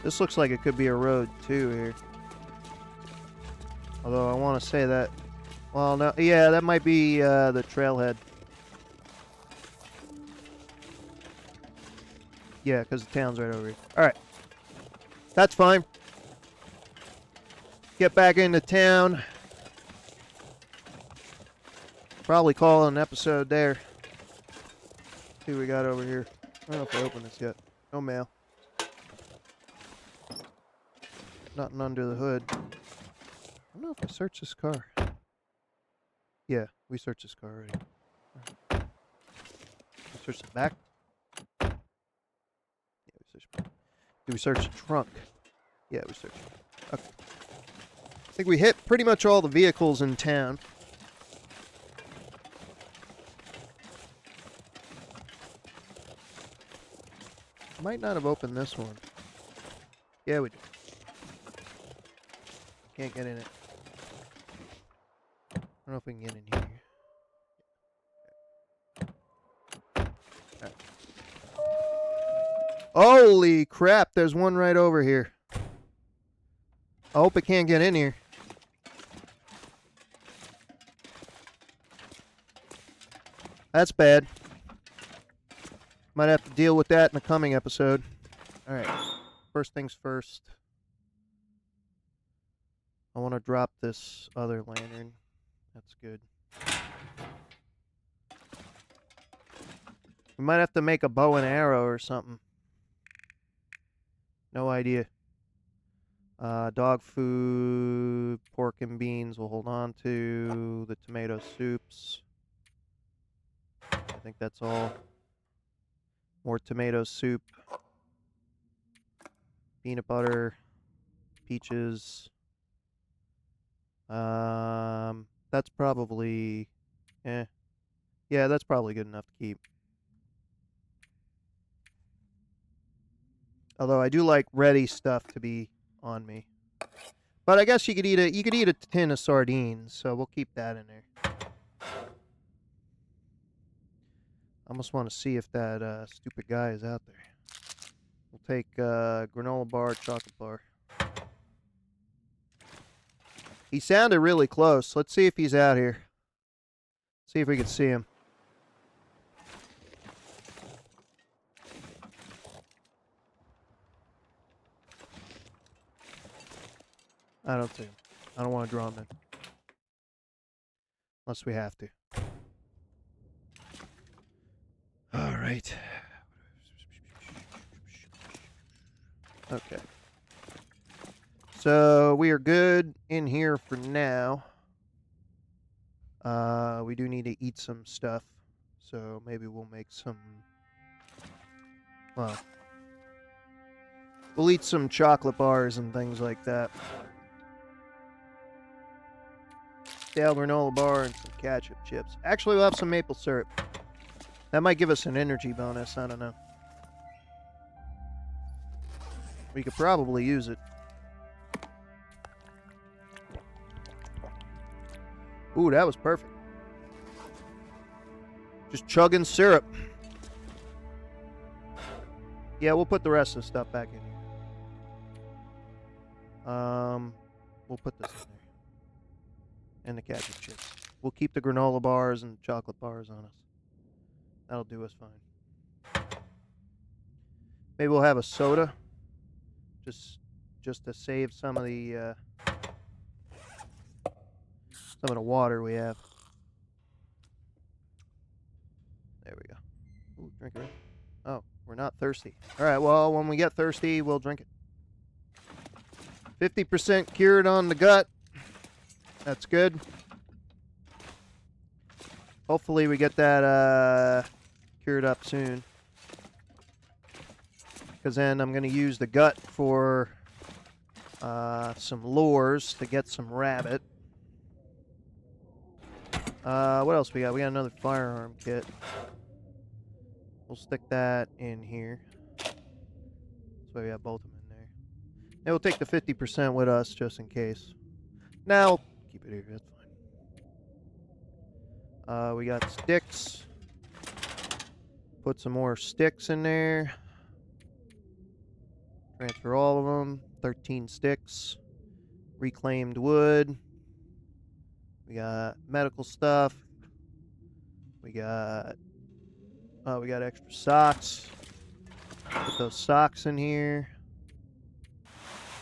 This looks like it could be a road, too, here. Although I want to say that... Well, no, yeah, that might be the trailhead. Yeah, because the town's right over here. Alright. That's fine. Get back into town. Probably call an episode there. See what we got over here. I don't know if I opened this yet. No mail. Nothing under the hood. I don't know if I searched this car. Yeah, we searched this car already. Right. We searched the back. Yeah, we searched. Did we search the trunk? Yeah, we searched. Okay. I think we hit pretty much all the vehicles in town. Might not have opened this one. Yeah, we did. Can't get in it. I don't know if we can get in here. Right. Holy crap, there's one right over here. I hope it can't get in here. That's bad. Might have to deal with that in the coming episode. Alright. First things first. I want to drop this other lantern. That's good. We might have to make a bow and arrow or something. No idea. Dog food, pork and beans we'll hold on to. The tomato soups. I think that's all. More tomato soup. Peanut butter. Peaches. That's probably... Yeah, that's probably good enough to keep. Although I do like ready stuff to be on me. But I guess you could eat a tin of sardines, so we'll keep that in there. I almost want to see if that stupid guy is out there. We'll take granola bar, chocolate bar. He sounded really close. Let's see if he's out here. See if we can see him. I don't see him. I don't want to draw him in. Unless we have to. Alright. Okay. So we are good in here for now. We do need to eat some stuff. So maybe we'll make some... Well... We'll eat some chocolate bars and things like that. Stale granola bar and some ketchup chips. Actually, we'll have some maple syrup. That might give us an energy bonus. I don't know. We could probably use it. Ooh, that was perfect. Just chugging syrup. Yeah, we'll put the rest of the stuff back in here. We'll put this in there. And the ketchup chips. We'll keep the granola bars and chocolate bars on us. That'll do us fine. Maybe we'll have a soda. Just just to save some of the water we have. There we go. Ooh, drink it. Oh, we're not thirsty. All right, well, when we get thirsty, we'll drink it. 50% cured on the gut. That's good. Hopefully we get that cured up soon. Because then I'm going to use the gut for some lures to get some rabbit. What else we got? We got another firearm kit. We'll stick that in here. So we have both of them in there. And we'll take the 50% with us just in case. Now, keep it here. That's fine. We got sticks. Put some more sticks in there. Transfer all of them. 13 sticks. Reclaimed wood. We got medical stuff. We got extra socks. Put those socks in here.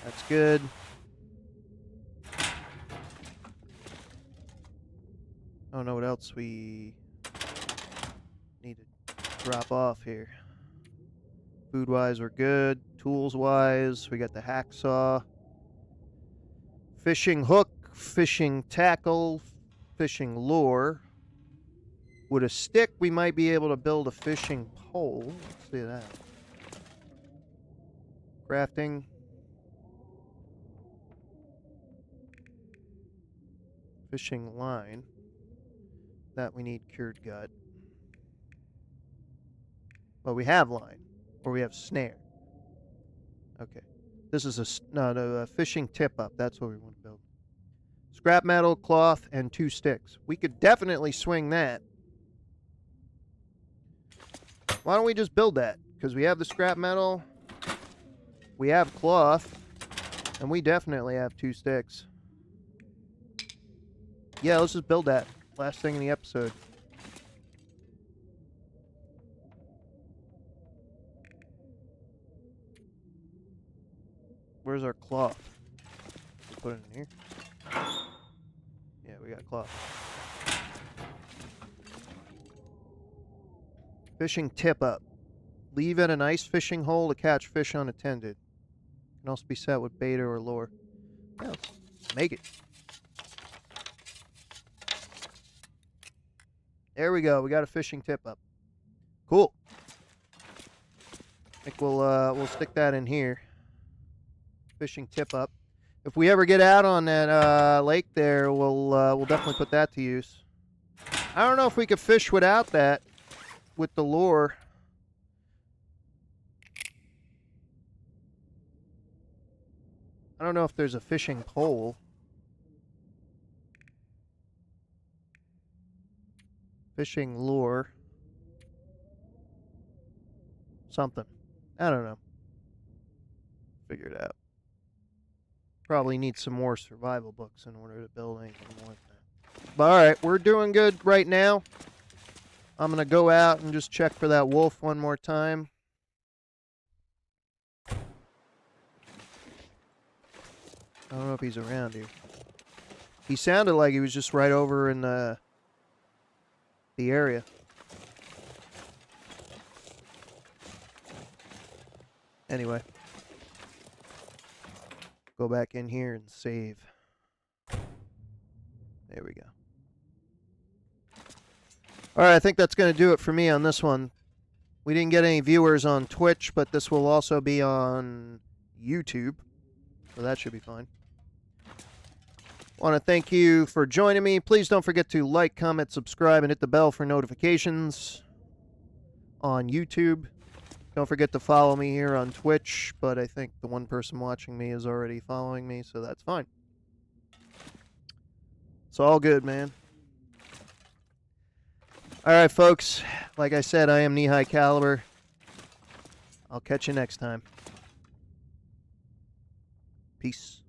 That's good. I don't know what else we need to drop off here. Food-wise, we're good. Tools-wise, we got the hacksaw. Fishing hook, fishing tackle, fishing lure. With a stick, we might be able to build a fishing pole. Let's see that. Crafting. Fishing line. That we need cured gut. Well, we have line. Or we have snare. Okay. This is a fishing tip-up. That's what we want to build. Scrap metal, cloth, and 2 sticks. We could definitely swing that. Why don't we just build that? Because we have the scrap metal, we have cloth, and we definitely have 2 sticks. Yeah, let's just build that. Last thing in the episode. Where's our cloth? Put it in here. Yeah, we got cloth. Fishing tip-up. Leave at an ice fishing hole to catch fish unattended. Can also be set with bait or lure. Yeah, let's make it. There we go. We got a fishing tip-up. Cool. I think we'll stick that in here. Fishing tip-up. If we ever get out on that lake there, we'll definitely put that to use. I don't know if we could fish without that. With the lure. I don't know if there's a fishing pole. Fishing lure. Something. I don't know. Figure it out. Probably need some more survival books in order to build anything more like that. But alright, we're doing good right now. I'm going to go out and just check for that wolf one more time. I don't know if he's around here. He sounded like he was just right over in the area. Anyway. Go back in here and save. There we go. Alright, I think that's going to do it for me on this one. We didn't get any viewers on Twitch, but this will also be on YouTube. So that should be fine. Want to thank you for joining me. Please don't forget to like, comment, subscribe, and hit the bell for notifications on YouTube. Don't forget to follow me here on Twitch, but I think the one person watching me is already following me, so that's fine. It's all good, man. Alright, folks. Like I said, I am Knee High Caliber. I'll catch you next time. Peace.